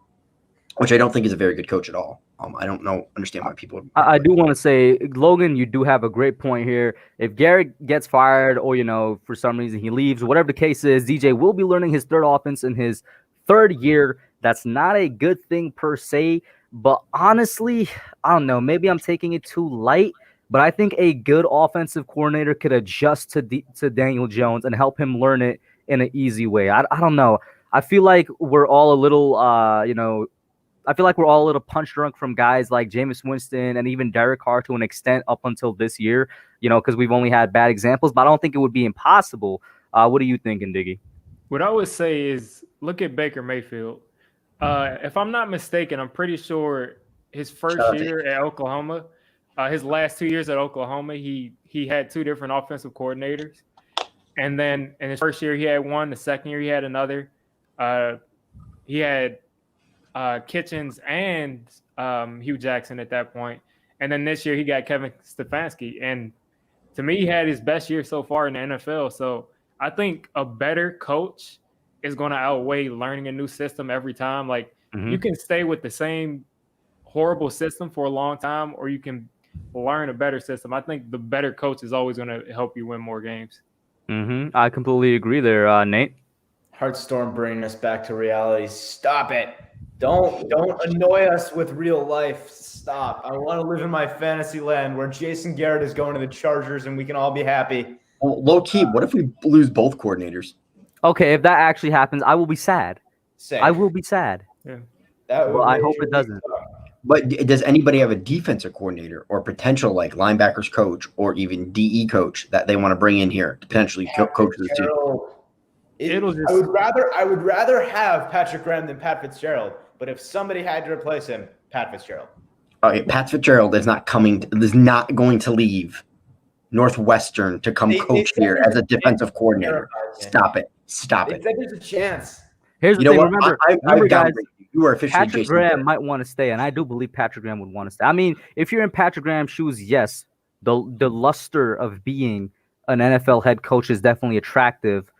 Speaker 2: which I don't think is a very good coach at all. I don't understand why people.
Speaker 1: I do want to say, Logan, you do have a great point here. If Garrett gets fired, or for some reason he leaves, whatever the case is, DJ will be learning his third offense in his third year. That's not a good thing per se, but honestly, I don't know. Maybe I'm taking it too light, but I think a good offensive coordinator could adjust to Daniel Jones and help him learn it in an easy way. I don't know. I feel like we're all a little, punch drunk from guys like Jameis Winston and even Derek Carr to an extent up until this year, because we've only had bad examples, but I don't think it would be impossible. What are you thinking, Diggy?
Speaker 4: What I would say is look at Baker Mayfield. If I'm not mistaken, I'm pretty sure his first year at Oklahoma, his last 2 years at Oklahoma, he had two different offensive coordinators. And then in his first year, he had one. The second year, he had another. He had Kitchens and Hugh Jackson at that point. And then this year, he got Kevin Stefanski. And to me, he had his best year so far in the NFL. So I think a better coach is going to outweigh learning a new system every time. Like you can stay with the same horrible system for a long time, or you can learn a better system. I think the better coach is always going to help you win more games.
Speaker 1: I completely agree there, Nate.
Speaker 3: Heartstorm bringing us back to reality. Stop it. Don't annoy us with real life. Stop. I want to live in my fantasy land where Jason Garrett is going to the Chargers and we can all be happy.
Speaker 2: Well, low key, what if we lose both coordinators?
Speaker 1: Okay, if that actually happens, I will be sad.
Speaker 3: Same.
Speaker 1: I will be sad.
Speaker 4: Yeah.
Speaker 1: Well, I hope it doesn't.
Speaker 2: But does anybody have a defensive coordinator or potential like linebackers coach or even DE coach that they want to bring in here to potentially coach this team?
Speaker 3: I would rather have Patrick Graham than Pat Fitzgerald. But if somebody had to replace him, Pat Fitzgerald.
Speaker 2: Okay, Pat Fitzgerald is not going to leave Northwestern to come coach here as a defensive coordinator. Stop it.
Speaker 3: They said there's a chance.
Speaker 1: Here's the thing. Remember, guys,
Speaker 2: you are officially
Speaker 1: Patrick Graham might want to stay, and I do believe Patrick Graham would want to stay. I mean, if you're in Patrick Graham's shoes, yes, the luster of being an NFL head coach is definitely attractive,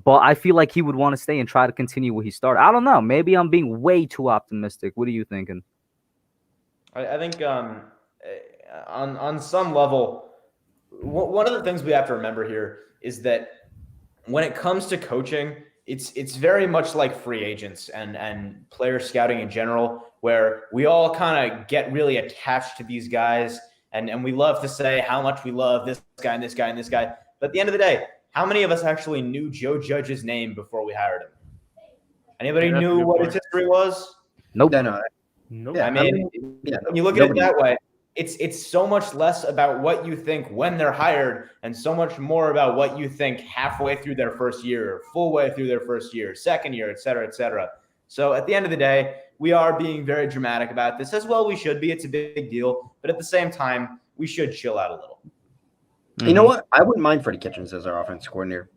Speaker 1: but I feel like he would want to stay and try to continue what he started. I don't know. Maybe I'm being way too optimistic. What are you thinking?
Speaker 3: I think on some level, one of the things we have to remember here is that when it comes to coaching, it's very much like free agents and player scouting in general, where we all kind of get really attached to these guys and we love to say how much we love this guy and this guy and this guy. But at the end of the day, how many of us actually knew Joe Judge's name before we hired him? Anybody knew what his history was?
Speaker 1: Nope.
Speaker 4: Nope.
Speaker 3: I mean, when you look at it that way, it's so much less about what you think when they're hired and so much more about what you think halfway through their first year, full way through their first year, second year, et cetera, et cetera. So at the end of the day, we are being very dramatic about this as well. We should be. It's a big deal. But at the same time, we should chill out a little.
Speaker 2: You know what? I wouldn't mind Freddie Kitchens as our offensive coordinator.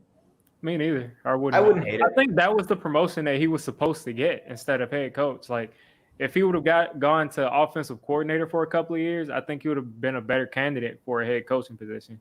Speaker 4: Me neither. I wouldn't
Speaker 3: hate it.
Speaker 4: I think that was the promotion that he was supposed to get instead of head coach. Like, if he would have gone to offensive coordinator for a couple of years, I think he would have been a better candidate for a head coaching position.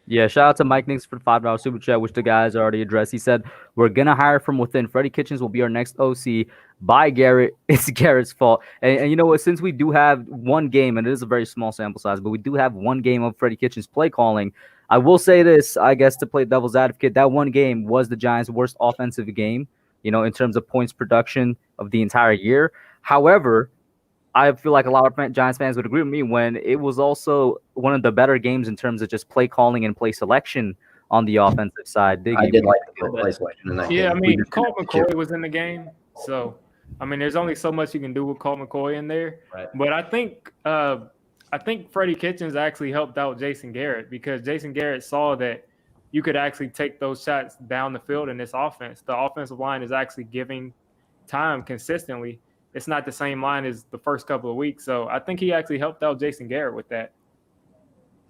Speaker 1: Yeah, shout out to Mike Nix for the $5 super chat, which the guys already addressed. He said, we're going to hire from within. Freddie Kitchens will be our next OC. By Garrett. It's Garrett's fault. And you know what? Since we do have one game, and it is a very small sample size, but we do have one game of Freddie Kitchens play calling, I will say this, I guess, to play devil's advocate, that one game was the Giants' worst offensive game, you know, in terms of points production of the entire year. However, I feel like a lot of Giants fans would agree with me when it was also one of the better games in terms of just play calling and play selection on the offensive side.
Speaker 2: I did like the play selection in that game.
Speaker 4: Yeah, I mean, Colt McCoy was in the game, so I mean, there's only so much you can do with Colt McCoy in there.
Speaker 3: Right.
Speaker 4: But I think Freddie Kitchens actually helped out Jason Garrett because Jason Garrett saw that you could actually take those shots down the field in this offense. The offensive line is actually giving time consistently. It's not the same line as the first couple of weeks. So I think he actually helped out Jason Garrett with that.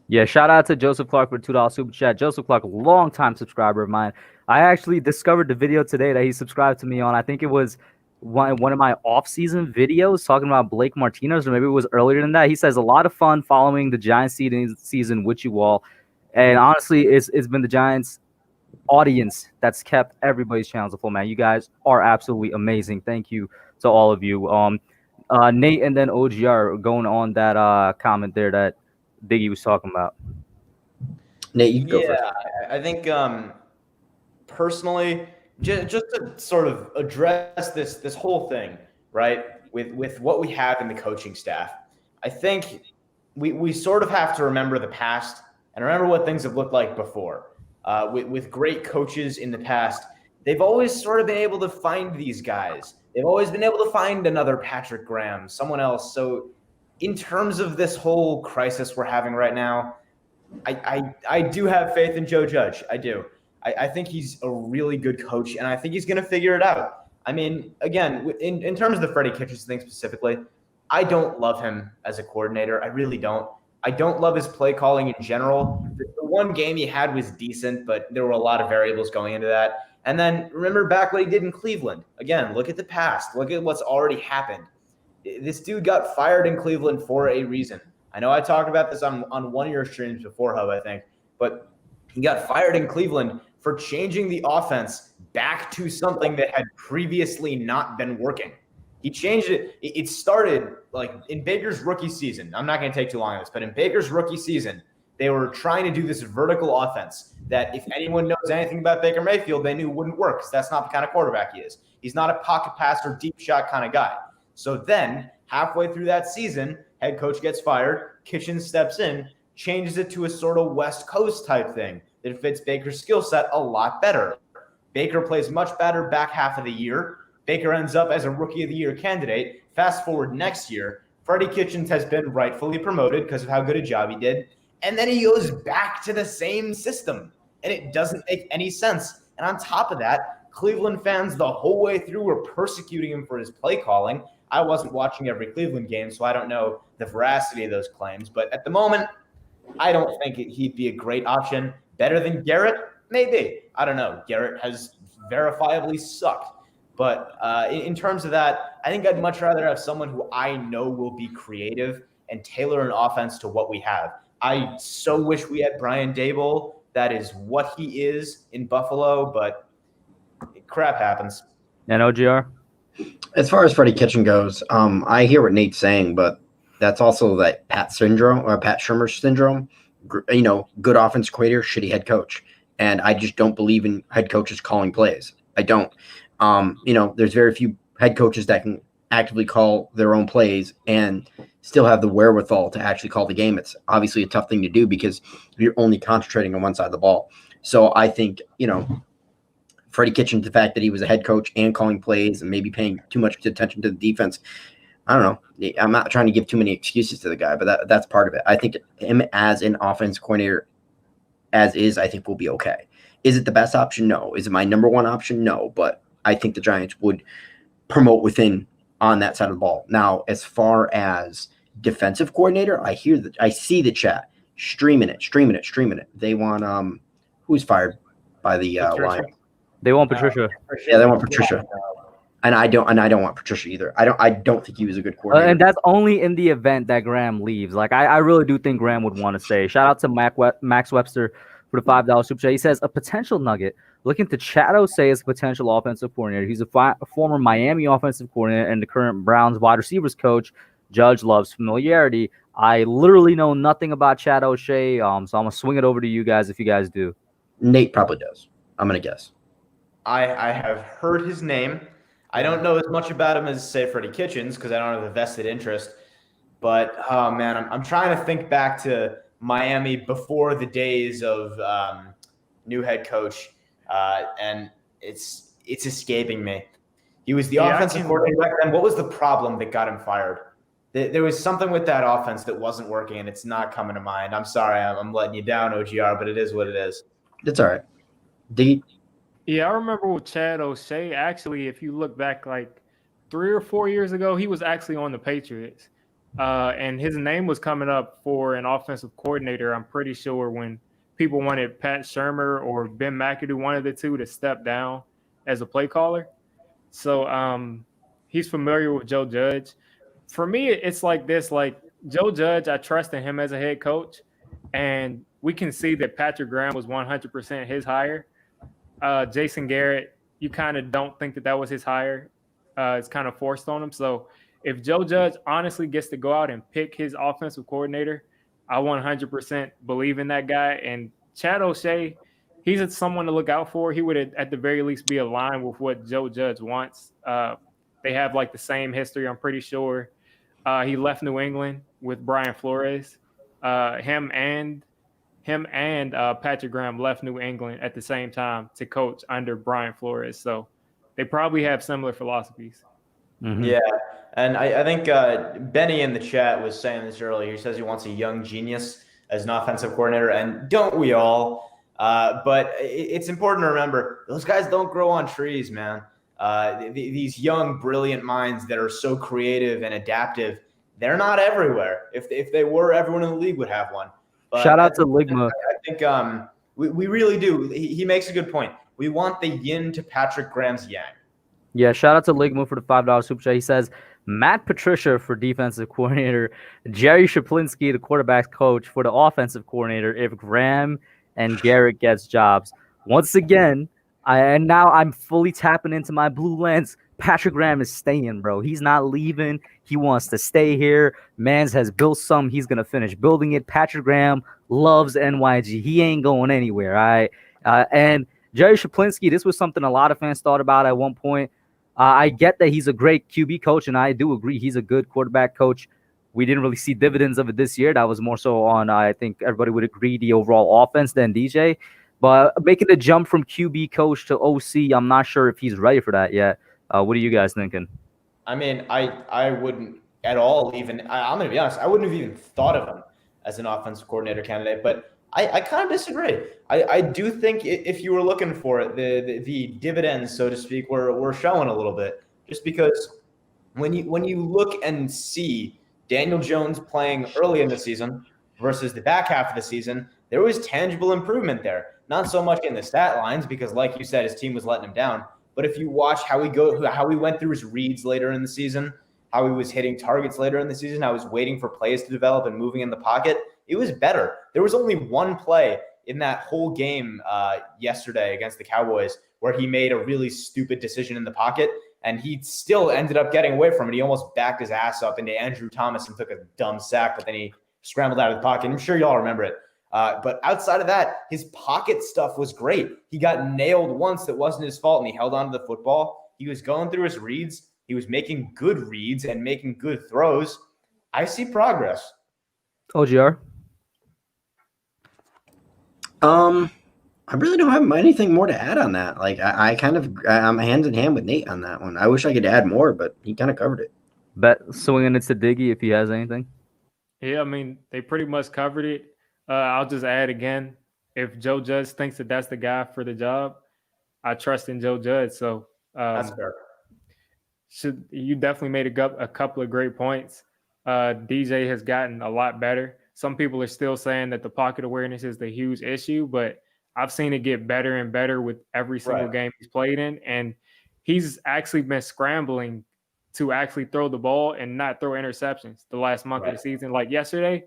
Speaker 1: Yeah, shout out to Joseph Clark for $2 super chat. Joseph Clark, longtime subscriber of mine. I actually discovered the video today that he subscribed to me on. I think it was one of my off-season videos talking about Blake Martinez, or maybe it was earlier than that. He says, a lot of fun following the Giants season with you all. And honestly, it's been the Giants audience that's kept everybody's channels afloat, man. You guys are absolutely amazing. Thank you to all of you. Nate and then OGR going on that comment there that Biggie was talking about.
Speaker 2: Nate, you can go first.
Speaker 3: I think personally, just to sort of address this whole thing, right, with what we have in the coaching staff, I think we sort of have to remember the past and remember what things have looked like before. With great coaches in the past, they've always sort of been able to find these guys. They've always been able to find another Patrick Graham, someone else. So in terms of this whole crisis we're having right now, I do have faith in Joe Judge. I do. I think he's a really good coach, and I think he's going to figure it out. I mean, again, in terms of the Freddie Kitchens thing specifically, I don't love him as a coordinator. I really don't. I don't love his play calling in general. The one game he had was decent, but there were a lot of variables going into that. And then remember back what he did in Cleveland. Again, look at the past. Look at what's already happened. This dude got fired in Cleveland for a reason. I know I talked about this on one of your streams before, Hub, I think, but he got fired in Cleveland for changing the offense back to something that had previously not been working. He changed it. It started like in Baker's rookie season. I'm not going to take too long on this, but in Baker's rookie season, they were trying to do this vertical offense that if anyone knows anything about Baker Mayfield, they knew wouldn't work because that's not the kind of quarterback he is. He's not a pocket passer, deep shot kind of guy. So then halfway through that season, head coach gets fired, Kitchens steps in, changes it to a sort of West Coast type thing that fits Baker's skill set a lot better. Baker plays much better back half of the year. Baker ends up as a rookie of the year candidate. Fast forward next year, Freddie Kitchens has been rightfully promoted because of how good a job he did. And then he goes back to the same system, and it doesn't make any sense. And on top of that, Cleveland fans the whole way through were persecuting him for his play calling. I wasn't watching every Cleveland game, so I don't know the veracity of those claims. But at the moment, I don't think he'd be a great option. Better than Garrett? Maybe. I don't know. Garrett has verifiably sucked. But in terms of that, I think I'd much rather have someone who I know will be creative and tailor an offense to what we have. I so wish we had Brian Daboll. That is what he is in Buffalo, but crap happens.
Speaker 1: And OGR?
Speaker 2: As far as Freddie Kitchen goes, I hear what Nate's saying, but that's also that Pat syndrome or Pat Shurmur syndrome. You know, good offense coordinator, shitty head coach. And I just don't believe in head coaches calling plays. I don't. You know, there's very few head coaches that can actively call their own plays and still have the wherewithal to actually call the game. It's obviously a tough thing to do because you're only concentrating on one side of the ball. So I think, you know, Freddie Kitchens, the fact that he was a head coach and calling plays and maybe paying too much attention to the defense, I don't know. I'm not trying to give too many excuses to the guy, but that's part of it. I think him as an offense coordinator as is, I think will be okay. Is it the best option? No. Is it my number one option? No. But I think the Giants would promote within on that side of the ball. Now, as far as defensive coordinator, I see the chat streaming it. They want who's fired by the Lions?
Speaker 1: They want Patricia.
Speaker 2: Yeah, they want Patricia. And I don't want Patricia either. I don't think he was a good coordinator.
Speaker 1: And that's only in the event that Graham leaves. Like I really do think Graham would want to stay. Shout out to Max Webster for the $5 super chat. He says a potential nugget. Looking to Chad O'Shea as a potential offensive coordinator. He's a former Miami offensive coordinator and the current Browns wide receivers coach. Judge loves familiarity. I literally know nothing about Chad O'Shea, so I'm gonna swing it over to you guys if you guys do.
Speaker 2: Nate probably does. I'm gonna guess.
Speaker 3: I have heard his name. I don't know as much about him as, say, Freddie Kitchens because I don't have a vested interest. But, oh, man, I'm trying to think back to Miami before the days of new head coach, and it's escaping me. He was the offensive coordinator back then. What was the problem that got him fired? There was something with that offense that wasn't working, and it's not coming to mind. I'm sorry. I'm letting you down, OGR, but it is what it is.
Speaker 2: It's all right. D.
Speaker 4: Yeah, I remember with Chad O'Shea, actually, if you look back like 3 or 4 years ago, he was actually on the Patriots. And his name was coming up for an offensive coordinator, I'm pretty sure, when people wanted Pat Shurmur or Ben McAdoo, one of the two, to step down as a play caller. So he's familiar with Joe Judge. For me, it's like this, like Joe Judge, I trust in him as a head coach. And we can see that Patrick Graham was 100% his hire. Jason Garrett, you kind of don't think that was his hire. It's kind of forced on him. So if Joe Judge honestly gets to go out and pick his offensive coordinator, I 100% believe in that guy. And Chad O'Shea, he's someone to look out for. He would at the very least be aligned with what Joe Judge wants. They have like the same history, I'm pretty sure. He left New England with Brian Flores. Him and Patrick Graham left New England at the same time to coach under Brian Flores. So they probably have similar philosophies.
Speaker 1: Mm-hmm.
Speaker 3: Yeah. And I think Benny in the chat was saying this earlier. He says he wants a young genius as an offensive coordinator. And don't we all? But it's important to remember, those guys don't grow on trees, man. These young, brilliant minds that are so creative and adaptive, they're not everywhere. If they were, everyone in the league would have one. But
Speaker 1: shout out to Ligma.
Speaker 3: I think we really do. He makes a good point. We want the yin to Patrick Graham's yang.
Speaker 1: Yeah, shout out to Ligma for the $5 super chat. He says, Matt Patricia for defensive coordinator, Jerry Shaplinski, the quarterback's coach, for the offensive coordinator if Graham and Garrett gets jobs. Once again, now I'm fully tapping into my blue lens. Patrick Graham is staying, bro. He's not leaving. He wants to stay here. Mans has built some. He's going to finish building it. Patrick Graham loves NYG. He ain't going anywhere, all right? And Jerry Shaplinski, this was something a lot of fans thought about at one point. I get that he's a great QB coach, and I do agree he's a good quarterback coach. We didn't really see dividends of it this year. That was more so on, I think everybody would agree, the overall offense than DJ. But making the jump from QB coach to OC, I'm not sure if he's ready for that yet. What are you guys thinking?
Speaker 3: I mean, I wouldn't at all. Even I'm going to be honest, I wouldn't have even thought of him as an offensive coordinator candidate. But I kind of disagree. I do think if you were looking for it, the dividends, so to speak, were showing a little bit. Just because when you look and see Daniel Jones playing early in the season versus the back half of the season, there was tangible improvement there. Not so much in the stat lines because, like you said, his team was letting him down. But if you watch how he went through his reads later in the season, how he was hitting targets later in the season, how he was waiting for plays to develop and moving in the pocket, it was better. There was only one play in that whole game yesterday against the Cowboys where he made a really stupid decision in the pocket, and he still ended up getting away from it. He almost backed his ass up into Andrew Thomas and took a dumb sack, but then he scrambled out of the pocket. I'm sure y'all remember it. But outside of that, his pocket stuff was great. He got nailed once that wasn't his fault, and he held on to the football. He was going through his reads. He was making good reads and making good throws. I see progress.
Speaker 1: OGR?
Speaker 2: I really don't have anything more to add on that. Like, I'm hand in hand with Nate on that one. I wish I could add more, but he kind of covered it.
Speaker 1: Bet swinging it to Diggy if he has anything.
Speaker 4: Yeah, I mean, they pretty much covered it. I'll just add again, if Joe Judge thinks that that's the guy for the job, I trust in Joe Judge. So
Speaker 3: That's fair.
Speaker 4: You definitely made a couple of great points. DJ has gotten a lot better. Some people are still saying that the pocket awareness is the huge issue, but I've seen it get better and better with every single game he's played in. And he's actually been scrambling to actually throw the ball and not throw interceptions the last month of the season. Like yesterday,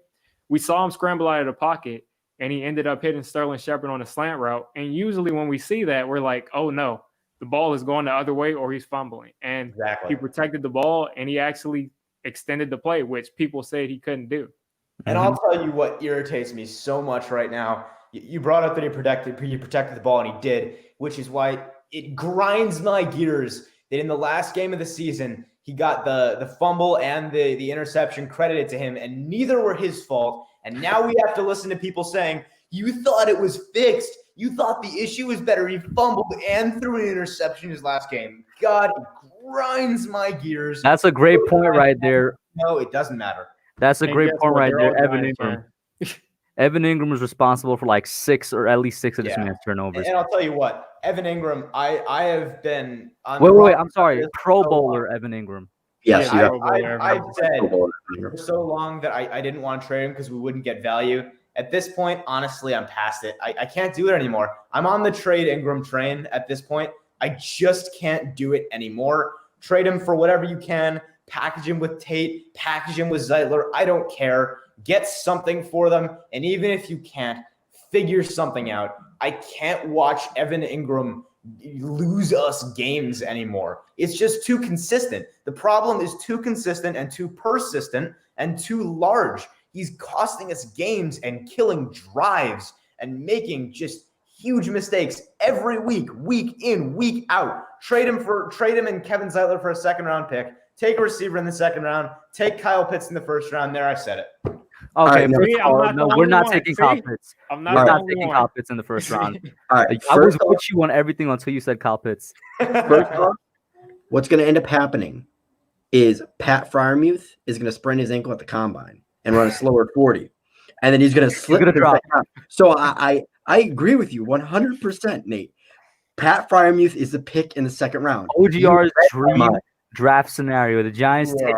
Speaker 4: we saw him scramble out of the pocket, and he ended up hitting Sterling Shepard on a slant route. And usually when we see that, we're like, oh, no, the ball is going the other way or he's fumbling. And he protected the ball, and he actually extended the play, which people said he couldn't do.
Speaker 3: And I'll tell you what irritates me so much right now. You brought up that he protected the ball, and he did, which is why it grinds my gears that in the last game of the season, he got the fumble and the interception credited to him, and neither were his fault. And now we have to listen to people saying, you thought it was fixed. You thought the issue was better. He fumbled and threw an interception his last game. God, it grinds my gears.
Speaker 1: That's a great point right there.
Speaker 3: No, it doesn't matter.
Speaker 1: That's a great point right there, Evan Ingram. Evan Ingram was responsible for like at least six of this man's turnovers.
Speaker 3: And I'll tell you what, Evan Ingram, I have been on
Speaker 1: wait, I'm sorry. Pro Bowler Evan Ingram.
Speaker 2: Yes,
Speaker 3: I've said for so long that I didn't want to trade him because we wouldn't get value. At this point, honestly, I'm past it. I can't do it anymore. I'm on the trade Ingram train at this point. I just can't do it anymore. Trade him for whatever you can. Package him with Tate. Package him with Zeitler. I don't care. Get something for them. And even if you can't, figure something out. I can't watch Evan Ingram lose us games anymore. It's just too consistent. The problem is too consistent and too persistent and too large. He's costing us games and killing drives and making just huge mistakes every week in, week out. Trade him and Kevin Zeitler for a second-round pick. Take a receiver in the second round. Take Kyle Pitts in the first round. There, I said it.
Speaker 1: Okay, we're not taking Kyle Pitts. We're not taking Kyle Pitts in the first round.
Speaker 2: All right,
Speaker 1: I was with you on everything until you said Kyle Pitts.
Speaker 2: First off, what's going to end up happening is Pat Freiermuth is going to sprain his ankle at the combine and run a slower 40, and then he's going to slip. So I agree with you 100%, Nate. Pat Freiermuth is the pick in the second round.
Speaker 1: OGR's dream draft scenario: the Giants take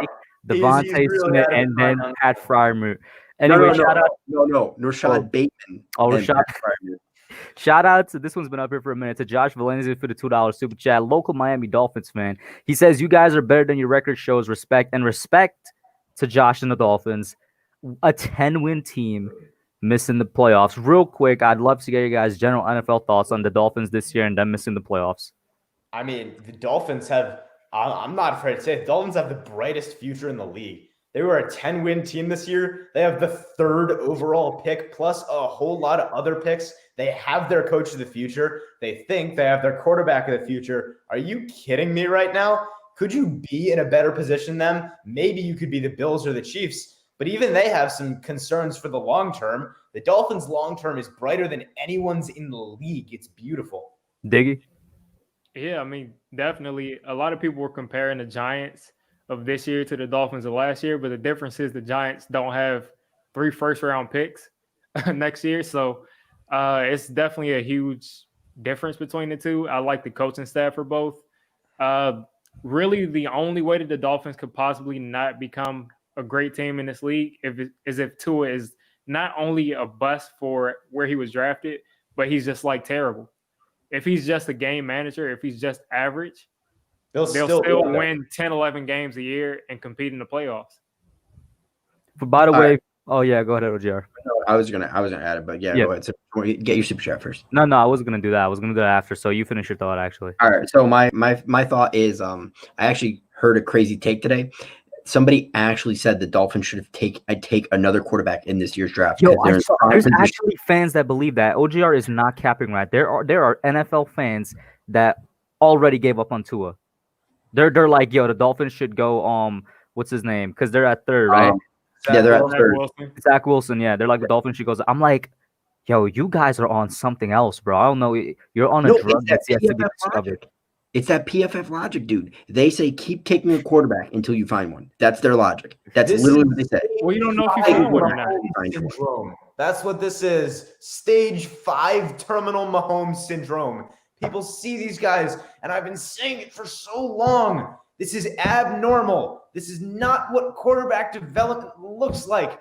Speaker 1: Devontae Smith and then Pat Freiermuth. Anyway,
Speaker 2: no, Rashad Bateman.
Speaker 1: Oh, Rashad. Shout out to this one's been up here for a minute to Josh Valencia for the $2 super chat. Local Miami Dolphins fan. He says you guys are better than your record shows. Respect to Josh and the Dolphins. A 10-win team missing the playoffs. Real quick, I'd love to get you guys' general NFL thoughts on the Dolphins this year and them missing the playoffs.
Speaker 3: I mean, the Dolphins have. I'm not afraid to say it. The Dolphins have the brightest future in the league. They were a 10-win team this year. They have the third overall pick plus a whole lot of other picks. They have their coach of the future. They think they have their quarterback of the future. Are you kidding me right now? Could you be in a better position than them? Maybe you could be the Bills or the Chiefs, but even they have some concerns for the long term. The Dolphins' long term is brighter than anyone's in the league. It's beautiful.
Speaker 1: Diggy?
Speaker 4: Yeah, I mean, definitely. A lot of people were comparing the Giants of this year to the Dolphins of last year, but the difference is the Giants don't have 3 first-round picks next year. So it's definitely a huge difference between the two. I like the coaching staff for both. Really, the only way that the Dolphins could possibly not become a great team in this league is if Tua is not only a bust for where he was drafted, but he's just like terrible. If he's just a game manager, if he's just average, they'll still win 10, 11 games a year and compete in the playoffs.
Speaker 1: But by the way, oh yeah, go ahead, OGR.
Speaker 2: No, I was gonna add it, but yeah, go ahead. So get your super chat first.
Speaker 1: No, I wasn't gonna do that. I was gonna do that after. So you finish your thought, actually.
Speaker 2: All right. So my thought is, I actually heard a crazy take today. Somebody actually said the Dolphins should have take another quarterback in this year's draft.
Speaker 1: Yo, there's actually fans that believe that. OGR is not capping, right? There are NFL fans that already gave up on Tua. They're like, yo, the Dolphins should go. What's his name? Because they're at third, right?
Speaker 2: Yeah, they're at third.
Speaker 1: Zach Wilson. Yeah, they're like the Dolphins should go. I'm like, yo, you guys are on something else, bro. I don't know. You're on a drug that's yet to be discovered.
Speaker 2: It's that PFF logic, dude. They say keep taking a quarterback until you find one. That's their logic. That's literally what they say.
Speaker 4: Well, you don't know if you find one or not.
Speaker 3: Syndrome. That's what this is. Stage 5 terminal Mahomes syndrome. People see these guys, and I've been saying it for so long. This is abnormal. This is not what quarterback development looks like.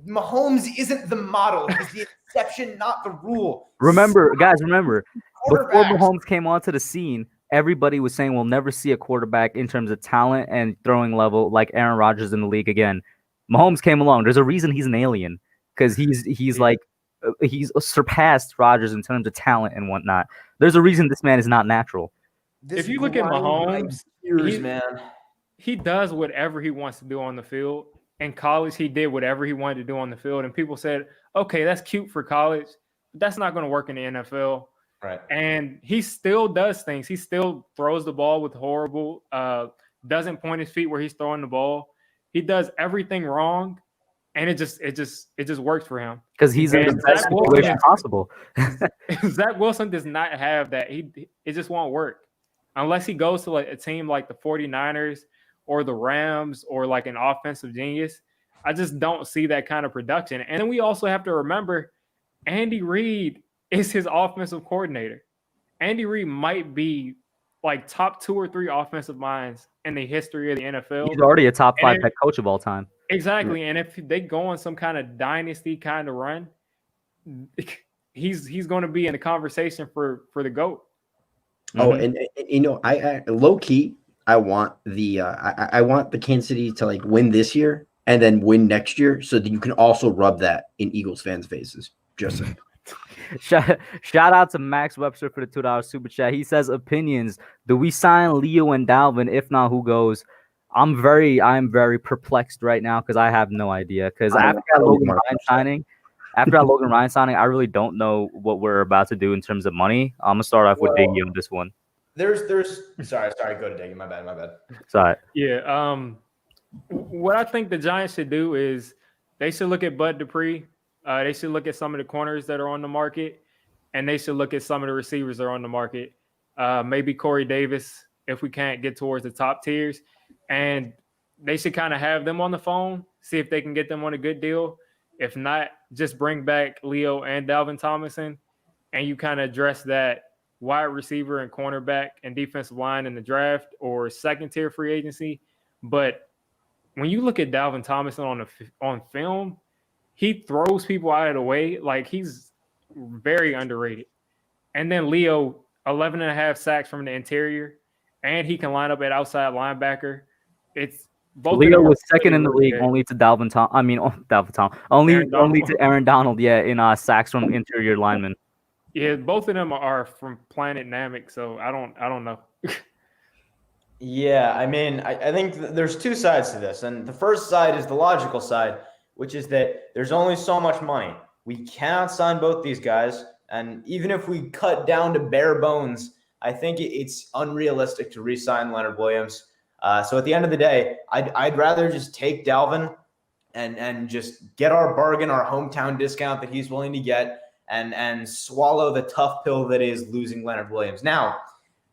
Speaker 3: Mahomes isn't the model. He's the exception, not the rule.
Speaker 1: Remember, before Mahomes came onto the scene, everybody was saying we'll never see a quarterback in terms of talent and throwing level like Aaron Rodgers in the league again. Mahomes came along. There's a reason he's an alien, because he's surpassed Rodgers in terms of talent and whatnot. There's a reason this man is not natural.
Speaker 4: If you look at Mahomes, he does whatever he wants to do on the field. In college, he did whatever he wanted to do on the field, and people said, okay, that's cute for college, but that's not going to work in the NFL.
Speaker 3: Right. And
Speaker 4: he still does things. He still throws the ball with horrible, doesn't point his feet where he's throwing the ball. He does everything wrong, and it just works for him.
Speaker 1: Because he's in the best situation possible.
Speaker 4: Zach Wilson does not have that. It just won't work. Unless he goes to like a team like the 49ers or the Rams or like an offensive genius. I just don't see that kind of production. And then we also have to remember Andy Reid is his offensive coordinator. Andy Reid might be like top 2 or 3 offensive minds in the history of the NFL.
Speaker 1: He's already a top 5 head coach of all time.
Speaker 4: Exactly. And if they go on some kind of dynasty kind of run, he's going to be in the conversation for the GOAT.
Speaker 2: Oh, and you know, I low key, I want the Kansas City to like win this year and then win next year, so that you can also rub that in Eagles fans' faces. Just saying.
Speaker 1: Shout out to Max Webster for the $2 super chat. He says, opinions. Do we sign Leo and Dalvin? If not, who goes? I'm very perplexed right now because I have no idea. Because after that Logan Ryan signing, I really don't know what we're about to do in terms of money. I'm gonna start off with Diggy on this one.
Speaker 3: There's sorry, go to Diggy. My bad.
Speaker 1: Sorry.
Speaker 4: Yeah. What I think the Giants should do is they should look at Bud Dupree. They should look at some of the corners that are on the market, and they should look at some of the receivers that are on the market. Maybe Corey Davis, if we can't get towards the top tiers. And they should kind of have them on the phone, see if they can get them on a good deal. If not, just bring back Leo and Dalvin Tomlinson, and you kind of address that wide receiver and cornerback and defensive line in the draft or second-tier free agency. But when you look at Dalvin Tomlinson on film, he throws people out of the way. Like, he's very underrated. And then Leo, 11.5 sacks from the interior, and he can line up at outside linebacker. It's both.
Speaker 1: Leo was second in the league, only to only to Aaron Donald. Yeah, in sacks from interior linemen.
Speaker 4: Yeah, both of them are from Planet Namek, so I don't know.
Speaker 3: Yeah, I mean, I think there's 2 sides to this, and the first side is the logical side, which is that there's only so much money. We cannot sign both these guys, and even if we cut down to bare bones, I think it's unrealistic to re-sign Leonard Williams. So at the end of the day, I'd rather just take Dalvin and just get our bargain, our hometown discount that he's willing to get, and swallow the tough pill that is losing Leonard Williams. Now,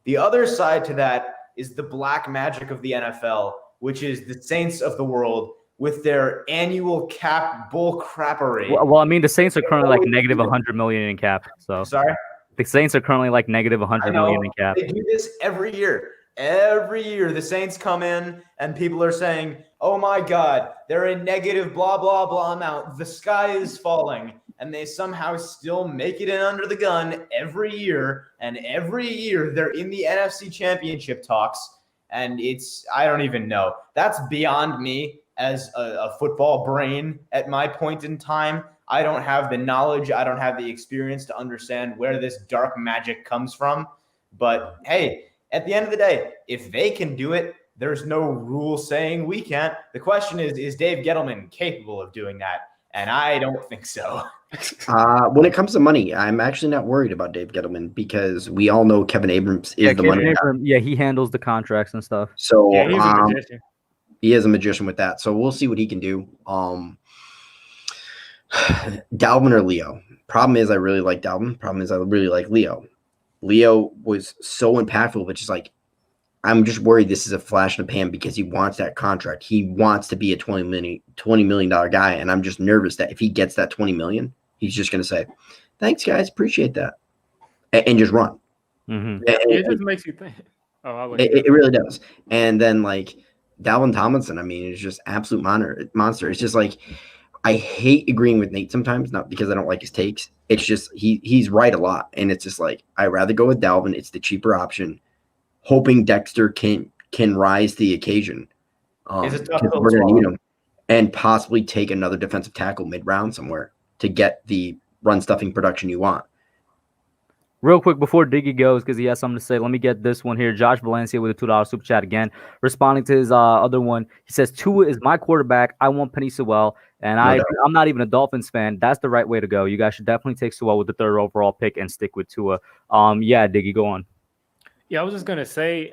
Speaker 3: the other side to that is the black magic of the NFL, which is the Saints of the world with their annual cap bull crappery.
Speaker 1: Well, I mean, the Saints are currently like negative 100 million in cap. So
Speaker 3: Sorry?
Speaker 1: the Saints are currently like negative 100 million in cap.
Speaker 3: They do this every year. Every year, the Saints come in and people are saying, oh my God, they're a negative blah, blah, blah amount. The sky is falling. And they somehow still make it in under the gun every year. And every year, they're in the NFC Championship talks. And I don't even know. That's beyond me as a football brain at my point in time. I don't have the knowledge. I don't have the experience to understand where this dark magic comes from. But hey, at the end of the day, if they can do it, there's no rule saying we can't. The question is Dave Gettleman capable of doing that? And I don't think so.
Speaker 2: When it comes to money, I'm actually not worried about Dave Gettleman because we all know Kevin Abrams is the money guy.
Speaker 1: Yeah, he handles the contracts and stuff.
Speaker 2: So
Speaker 4: Yeah, he's a magician.
Speaker 2: He is a magician with that. So we'll see what he can do. Dalvin or Leo. Problem is I really like Dalvin. Problem is I really like Leo. Leo was so impactful, but just like I'm just worried this is a flash in the pan because he wants that contract. He wants to be a $20 million guy, and I'm just nervous that if he gets that $20 million, he's just going to say, "Thanks, guys, appreciate that," and just run.
Speaker 1: Mm-hmm.
Speaker 4: It just makes you think.
Speaker 2: It really does. And then like Dalvin Tomlinson, I mean, it's just absolute monster. It's just like I hate agreeing with Nate sometimes, not because I don't like his takes. It's just he's right a lot, and it's just like I'd rather go with Dalvin. It's the cheaper option, hoping Dexter can rise to the occasion.
Speaker 3: We're
Speaker 2: going to need him, and possibly take another defensive tackle mid-round somewhere to get the run stuffing production you want.
Speaker 1: Real quick before Diggy goes, because he has something to say, let me get this one here. Josh Valencia with a $2 super chat again, responding to his other one. He says, Tua is my quarterback. I want Penny Sewell. And I'm not even a Dolphins fan. That's the right way to go. You guys should definitely take Sewell with the 3rd overall pick and stick with Tua. Yeah, Diggy, go on.
Speaker 4: Yeah, I was just going to say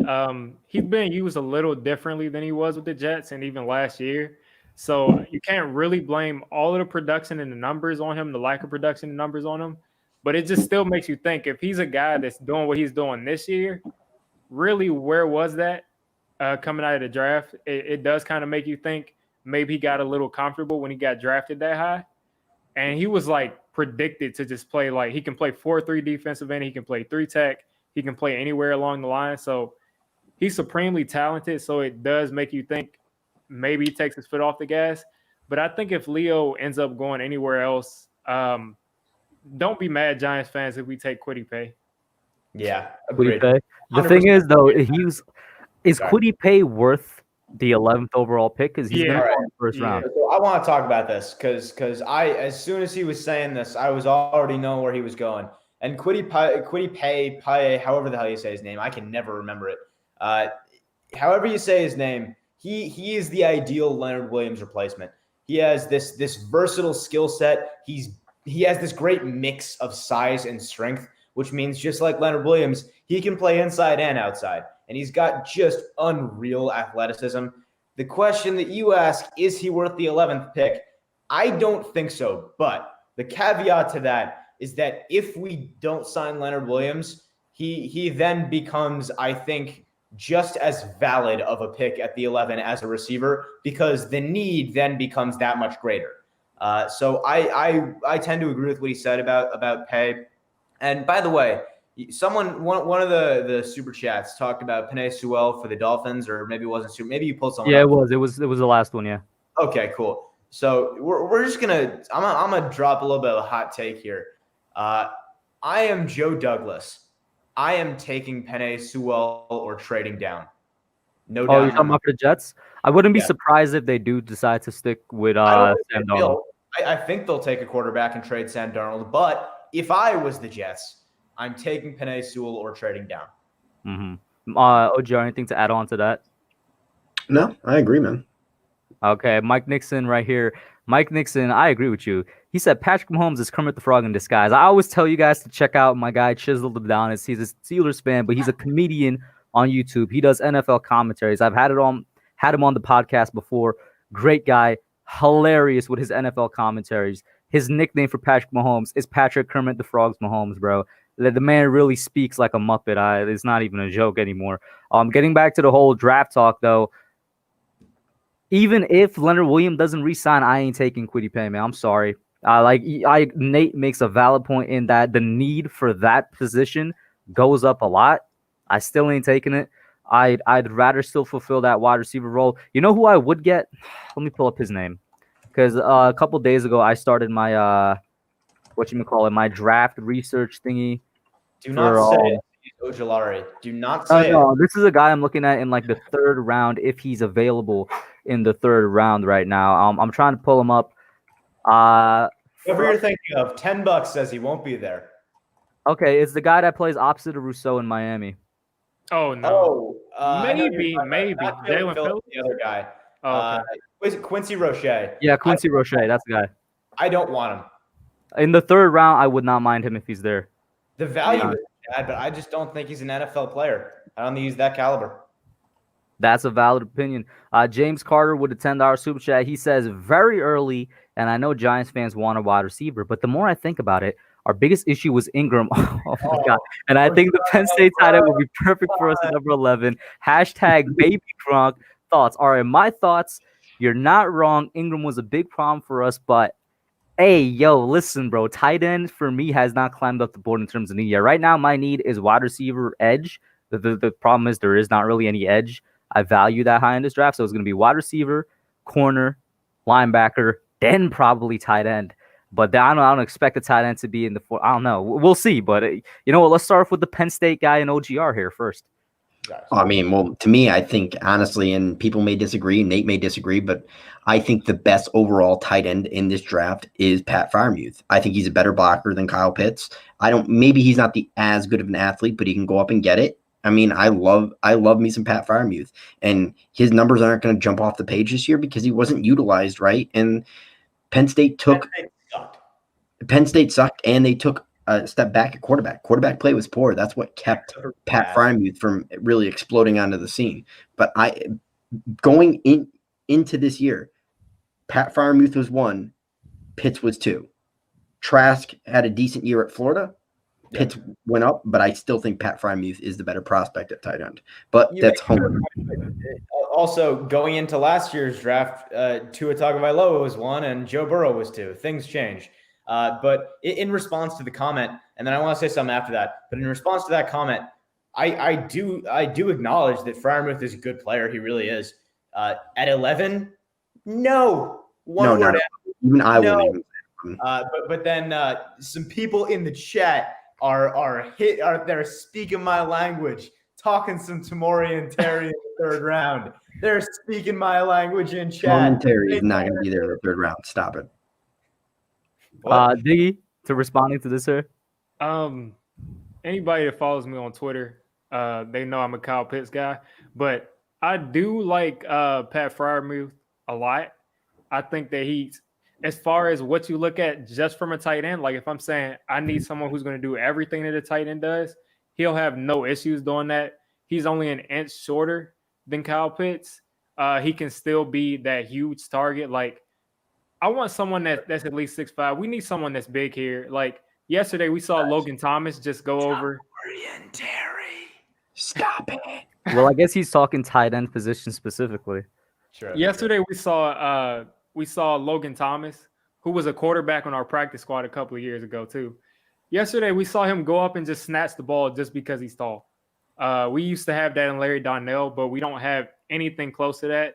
Speaker 4: he's been used a little differently than he was with the Jets and even last year. So you can't really blame all of the production and the numbers on him, the lack of production and numbers on him. But it just still makes you think if he's a guy that's doing what he's doing this year, really, where was that coming out of the draft? It does kind of make you think maybe he got a little comfortable when he got drafted that high. And he was like predicted to just play like he can play 4-3 defensive end. He can play 3 tech. He can play anywhere along the line. So he's supremely talented. So it does make you think maybe he takes his foot off the gas. But I think if Leo ends up going anywhere else, don't be mad, Giants fans, if we take Kwity Paye.
Speaker 3: Yeah,
Speaker 1: Kwity Paye. The thing is, though, is Kwity Paye worth the 11th overall pick? Because he's going to go in the first round.
Speaker 3: So I want to talk about this because as soon as he was saying this, I was already knowing where he was going. And Kwity Paye, however the hell you say his name, I can never remember it. However you say his name, he is the ideal Leonard Williams replacement. He has this versatile skill set. He has this great mix of size and strength, which means just like Leonard Williams, he can play inside and outside. And he's got just unreal athleticism. The question that you ask, is he worth the 11th pick? I don't think so. But the caveat to that is that if we don't sign Leonard Williams, he then becomes, I think, just as valid of a pick at the 11 as a receiver because the need then becomes that much greater. So I tend to agree with what he said about Paye. And by the way, one of the super chats talked about Penei Sewell for the Dolphins, or maybe it wasn't maybe you pulled someone.
Speaker 1: Yeah,
Speaker 3: up.
Speaker 1: it was the last one. Yeah.
Speaker 3: Okay, cool. So we're just gonna I'm gonna drop a little bit of a hot take here. I am Joe Douglas. I am taking Penei Sewell or trading down. No doubt.
Speaker 1: Oh, you're talking about the Jets? I wouldn't be surprised if they do decide to stick with Sam Darnold.
Speaker 3: I think they'll take a quarterback and trade Sam Darnold. But if I was the Jets, I'm taking Penei Sewell or trading down.
Speaker 1: Mm-hmm. OG, anything to add on to that?
Speaker 2: No, I agree, man.
Speaker 1: Okay, Mike Nixon right here. Mike Nixon, I agree with you. He said Patrick Mahomes is Kermit the Frog in disguise. I always tell you guys to check out my guy Chiseled Adonis. He's a Steelers fan, but he's a comedian on YouTube. He does NFL commentaries. I've had him on the podcast before. Great guy, hilarious with his NFL commentaries. His nickname for Patrick Mahomes is Patrick Kermit the Frog's Mahomes, bro. The man really speaks like a Muppet. It's not even a joke anymore. Getting back to the whole draft talk, though, even if Leonard Williams doesn't re-sign, I ain't taking Kwity Paye, man. I'm sorry. Nate makes a valid point in that the need for that position goes up a lot. I still ain't taking it. I'd rather still fulfill that wide receiver role. You know who I would get? Let me pull up his name, because a couple days ago I started my my draft research thingy.
Speaker 3: Do not say it. Ojulari. Do not say
Speaker 1: No, this is a guy I'm looking at in like the third round if he's available in the third round right now. I'm trying to pull him up.
Speaker 3: Whoever you're thinking of, $10 says he won't be there.
Speaker 1: Okay, it's the guy that plays opposite of Rousseau in Miami.
Speaker 4: Oh no.
Speaker 3: Maybe
Speaker 4: Jalen Phillips,
Speaker 3: the other guy.
Speaker 4: Oh, okay.
Speaker 3: Was it Quincy Roche?
Speaker 1: Yeah, Quincy Roche, that's the guy.
Speaker 3: I don't want him.
Speaker 1: In the third round, I would not mind him if he's there.
Speaker 3: The value is bad, but I just don't think he's an NFL player. I don't think he's that caliber.
Speaker 1: That's a valid opinion. James Carter with a $10 super chat. He says, very early, and I know Giants fans want a wide receiver, but the more I think about it, our biggest issue was Ingram. Oh my God. And I think the Penn State tight end would be perfect for us at number 11. Hashtag baby Gronk. Thoughts? All right, my thoughts. You're not wrong. Ingram was a big problem for us, but hey, yo, listen, bro. Tight end for me has not climbed up the board in terms of need yet. Right now, my need is wide receiver edge. The problem is there is not really any edge. I value that high in this draft, so it's going to be wide receiver, corner, linebacker, then probably tight end. But I don't expect the tight end to be in the four. I don't know. We'll see. But you know what? Let's start off with the Penn State guy in OGR here first.
Speaker 2: I mean, well, to me, I think honestly, and people may disagree, Nate may disagree, but I think the best overall tight end in this draft is Pat Freiermuth. I think he's a better blocker than Kyle Pitts. Maybe he's not as good of an athlete, but he can go up and get it. I mean, I love me some Pat Freiermuth, and his numbers aren't going to jump off the page this year because he wasn't utilized right. And Penn State sucked, and they took a step back at quarterback. Quarterback play was poor. That's what kept Pat Freiermuth from really exploding onto the scene. But going into this year, Pat Freiermuth was 1, Pitts was 2. Trask had a decent year at Florida. Pitts went up, but I still think Pat Freiermuth is the better prospect at tight end. But that's home.
Speaker 3: Also, going into last year's draft, Tua Tagovailoa was 1 and Joe Burrow was 2. Things change. But in response to the comment, and then I want to say something after that, but in response to that comment, I do acknowledge that Freiermuth is a good player. He really is. At 11, no. One word.
Speaker 2: Even I wouldn't.
Speaker 3: But then some people in the chat they're speaking my language, talking some Tamori and Terry in the third round. They're speaking my language in chat.
Speaker 2: Terry is not going to be there in the third round. Stop it.
Speaker 1: Diggy, to responding to this, sir.
Speaker 4: Anybody that follows me on Twitter, they know I'm a Kyle Pitts guy, but I do like Pat Freiermuth a lot. I think that he's, as far as what you look at just from a tight end, like if I'm saying I need someone who's going to do everything that a tight end does, he'll have no issues doing that. He's only an inch shorter than Kyle Pitts. He can still be that huge target. Like, I want someone that's at least 6'5". We need someone that's big here. Like yesterday, we saw Logan Thomas just go over.
Speaker 2: And Terry, stop it.
Speaker 1: Well, I guess he's talking tight end position specifically.
Speaker 4: Sure. Yesterday, we saw Logan Thomas, who was a quarterback on our practice squad a couple of years ago too. Yesterday, we saw him go up and just snatch the ball just because he's tall. We used to have that in Larry Donnell, but we don't have anything close to that.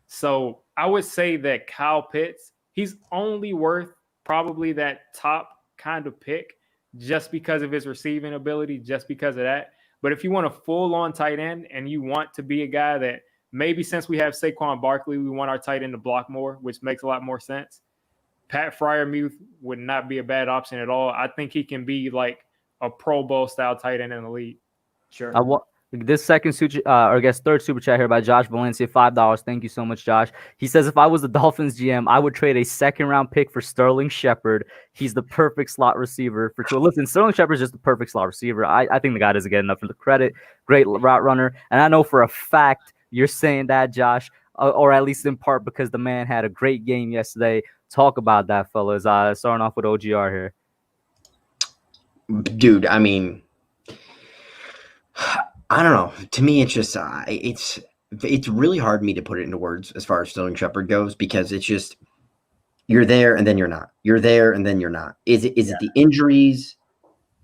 Speaker 4: So I would say that Kyle Pitts, he's only worth probably that top kind of pick just because of his receiving ability, just because of that. But if you want a full-on tight end and you want to be a guy that maybe since we have Saquon Barkley, we want our tight end to block more, which makes a lot more sense. Pat Freiermuth would not be a bad option at all. I think he can be like a Pro Bowl style tight end in the league.
Speaker 3: Sure.
Speaker 1: This third super chat here by Josh Valencia, $5. Thank you so much, Josh. He says, if I was the Dolphins GM, I would trade a second-round pick for Sterling Shepard. He's the perfect slot receiver for Tua. Listen, Sterling Shepard is just the perfect slot receiver. I think the guy doesn't get enough for the credit. Great route runner. And I know for a fact you're saying that, Josh, or at least in part because the man had a great game yesterday. Talk about that, fellas. Starting off with OGR here.
Speaker 2: Dude, I mean, I don't know. To me, it's just it's really hard for me to put it into words as far as Sterling Shepard goes, because it's just you're there and then you're not. You're there and then you're not. Is it the injuries?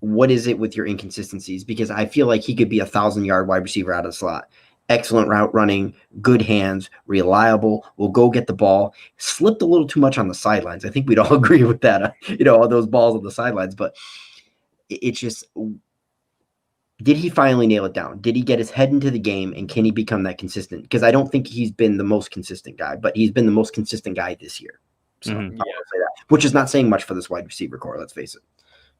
Speaker 2: What is it with your inconsistencies? Because I feel like he could be 1,000-yard wide receiver out of the slot. Excellent route running, good hands, reliable, will go get the ball. Slipped a little too much on the sidelines. I think we'd all agree with that, all those balls on the sidelines. But it's just, did he finally nail it down? Did he get his head into the game, and can he become that consistent? Because I don't think he's been the most consistent guy, but he's been the most consistent guy this year. So I will say that, which is not saying much for this wide receiver core, let's face it.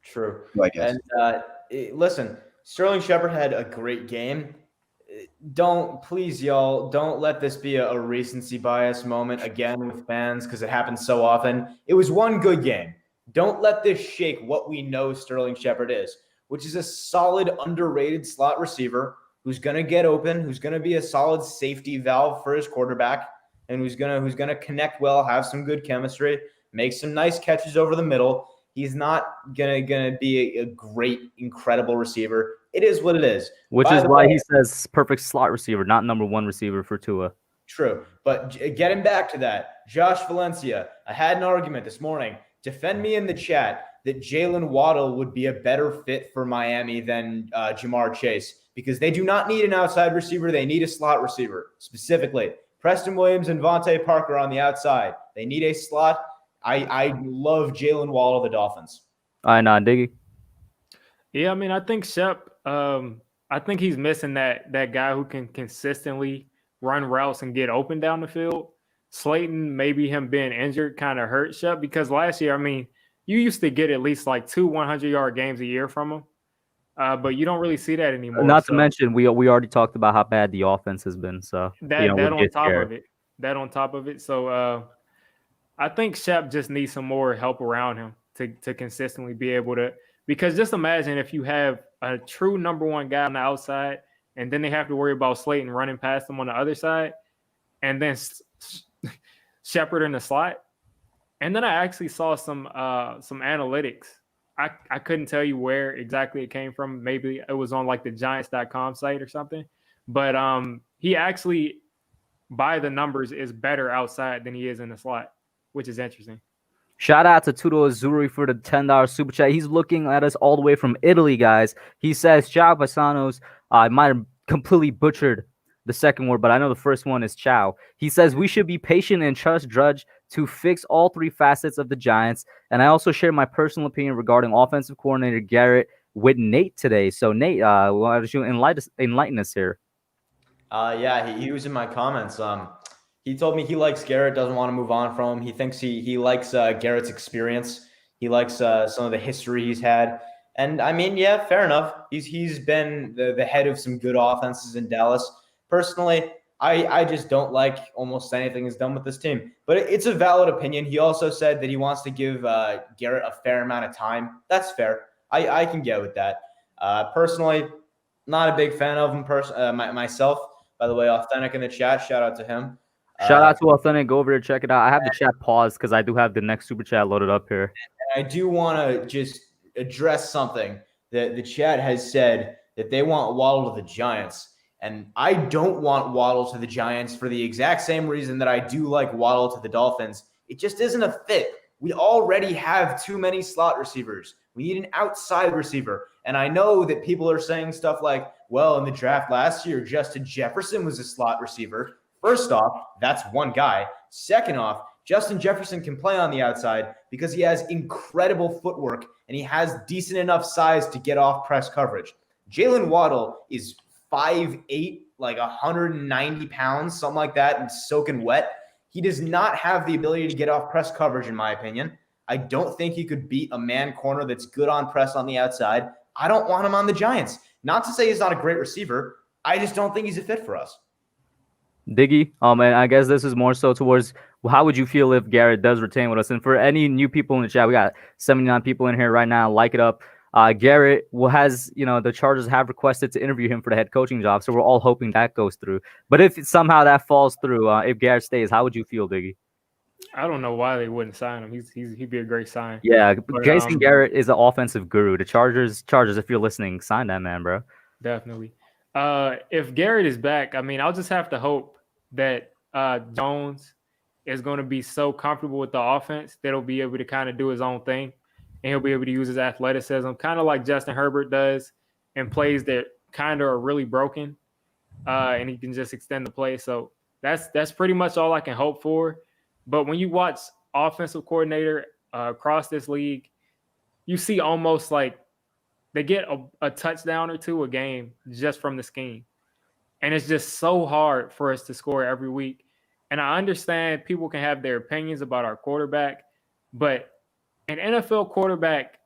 Speaker 3: True.
Speaker 2: I guess.
Speaker 3: And listen, Sterling Shepard had a great game. Please, y'all, don't let this be a recency bias moment again with fans, because it happens so often. It was one good game. Don't let this shake what we know Sterling Shepard is, which is a solid, underrated slot receiver who's going to get open, who's going to be a solid safety valve for his quarterback, and who's going to connect well, have some good chemistry, make some nice catches over the middle. He's not gonna be a great, incredible receiver. It is what it is.
Speaker 1: Which is why he says perfect slot receiver, not number one receiver for Tua.
Speaker 3: True. But getting back to that, Josh Valencia, I had an argument this morning. Defend me in the chat that Jalen Waddle would be a better fit for Miami than Jamar Chase, because they do not need an outside receiver. They need a slot receiver specifically. Preston Williams and Vontae Parker on the outside. They need a slot. I love Jalen Waddle of the Dolphins.
Speaker 1: I know, Diggy.
Speaker 4: Yeah, I mean, I think Shep, I think he's missing that guy who can consistently run routes and get open down the field. Slayton, maybe him being injured kind of hurt Shep, because last year, I mean, you used to get at least like 2 100-yard games a year from him, but you don't really see that anymore.
Speaker 1: Not to mention, we already talked about how bad the offense has been. So
Speaker 4: that on top of it. So I think Shep just needs some more help around him to consistently be able to. Because just imagine if you have a true number one guy on the outside, and then they have to worry about Slayton running past them on the other side, and then Shepard in the slot. And then I actually saw some analytics. I couldn't tell you where exactly it came from. Maybe it was on like the Giants.com site or something. But he actually, by the numbers, is better outside than he is in the slot, which is interesting.
Speaker 1: Shout out to Tudo Azzurri for the $10 super chat. He's looking at us all the way from Italy, guys. He says, ciao, paisanos. I might have completely butchered the second word, but I know the first one is ciao. He says, we should be patient and trust Drudge to fix all three facets of the Giants. And I also share my personal opinion regarding offensive coordinator Garrett with Nate today. So, Nate, why don't you enlighten us here?
Speaker 3: Yeah, he was in my comments. He told me he likes Garrett, doesn't want to move on from him. He thinks he likes Garrett's experience. He likes some of the history he's had. And I mean, yeah, fair enough. He's been the head of some good offenses in Dallas. Personally, I just don't like almost anything he's done with this team. But it's a valid opinion. He also said that he wants to give Garrett a fair amount of time. That's fair. I can get with that. Personally, not a big fan of him myself. By the way, Authentic in the chat, shout out to him.
Speaker 1: Shout out to Authentic. Go over there, check it out. I have the chat paused because I do have the next super chat loaded up here.
Speaker 3: And I do want to just address something that the chat has said, that they want Waddle to the Giants. And I don't want Waddle to the Giants for the exact same reason that I do like Waddle to the Dolphins. It just isn't a fit. We already have too many slot receivers. We need an outside receiver. And I know that people are saying stuff like, well, in the draft last year, Justin Jefferson was a slot receiver. First off, that's one guy. Second off, Justin Jefferson can play on the outside because he has incredible footwork and he has decent enough size to get off press coverage. Jalen Waddle is 5'8", like 190 pounds, something like that, and soaking wet. He does not have the ability to get off press coverage, in my opinion. I don't think he could beat a man corner that's good on press on the outside. I don't want him on the Giants. Not to say he's not a great receiver. I just don't think he's a fit for us.
Speaker 1: Diggy, and I guess this is more so towards how would you feel if Garrett does retain with us? And for any new people in the chat, we got 79 people in here right now. Like it up. Garrett has, the Chargers have requested to interview him for the head coaching job, so we're all hoping that goes through. But if somehow that falls through, if Garrett stays, how would you feel, Diggy?
Speaker 4: I don't know why they wouldn't sign him. He'd be a great sign.
Speaker 1: Yeah, but Jason Garrett is an offensive guru. The Chargers, if you're listening, sign that man, bro.
Speaker 4: Definitely. If Garrett is back, I mean, I'll just have to hope that Jones is going to be so comfortable with the offense that he'll be able to kind of do his own thing, and he'll be able to use his athleticism, kind of like Justin Herbert does, in plays that kind of are really broken, and he can just extend the play. So that's pretty much all I can hope for. But when you watch offensive coordinator across this league, you see almost like they get a touchdown or two a game just from the scheme. And it's just so hard for us to score every week. And I understand people can have their opinions about our quarterback, but an NFL quarterback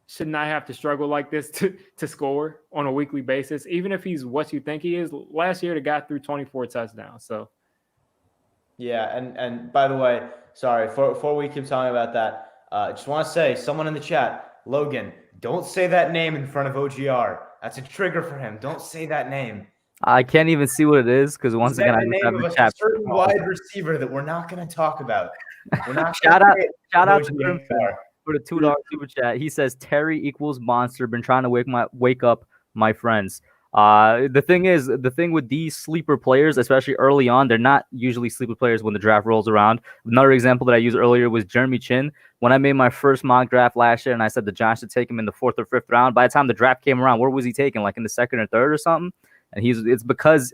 Speaker 4: should not have to struggle like this to score on a weekly basis, even if he's what you think he is. Last year, the guy threw 24 touchdowns. So,
Speaker 3: yeah, and by the way, sorry, before we keep talking about that, I just want to say, someone in the chat, Logan, don't say that name in front of OGR. That's a trigger for him. Don't say that name.
Speaker 1: I can't even see what it is because once again, I
Speaker 3: the
Speaker 1: just
Speaker 3: name
Speaker 1: have
Speaker 3: of
Speaker 1: the
Speaker 3: a
Speaker 1: chat.
Speaker 3: certain wide receiver that we're not going to talk about. We're not
Speaker 1: Shout out to
Speaker 3: OGR.
Speaker 1: Crimson for the $2 super chat. He says Terry equals monster. Been trying to wake up my friends. The thing with these sleeper players, especially early on, they're not usually sleeper players when the draft rolls around. Another example that I used earlier was Jeremy Chin. When I made my first mock draft last year and I said the Giants should take him in the 4th or 5th round, by the time the draft came around, where was he taken? Like in the 2nd or 3rd or something? And it's because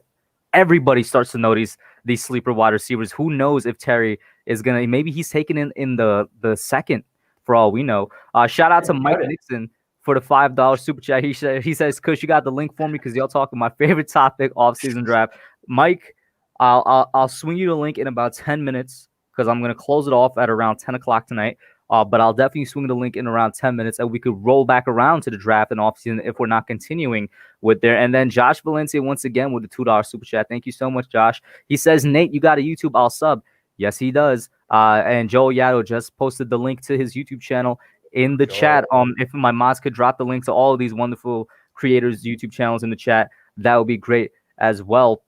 Speaker 1: everybody starts to notice these sleeper wide receivers. Who knows if Terry is gonna? Maybe he's taken in the 2nd for all we know. Shout out to Mike Nixon for the $5 super chat. He says, "Kush, you got the link for me because y'all talking my favorite topic, off-season draft." Mike, I'll swing you the link in about 10 minutes because I'm gonna close it off at around 10 o'clock tonight. But I'll definitely swing the link in around 10 minutes, and we could roll back around to the draft and offseason if we're not continuing with there. And then Josh Valencia once again with the $2 super chat. Thank you so much, Josh. He says, "Nate, you got a YouTube? I'll sub." Yes, he does. And Joel Yaddo just posted the link to his YouTube channel in the chat. If my mods could drop the link to all of these wonderful creators' YouTube channels in the chat, that would be great as well.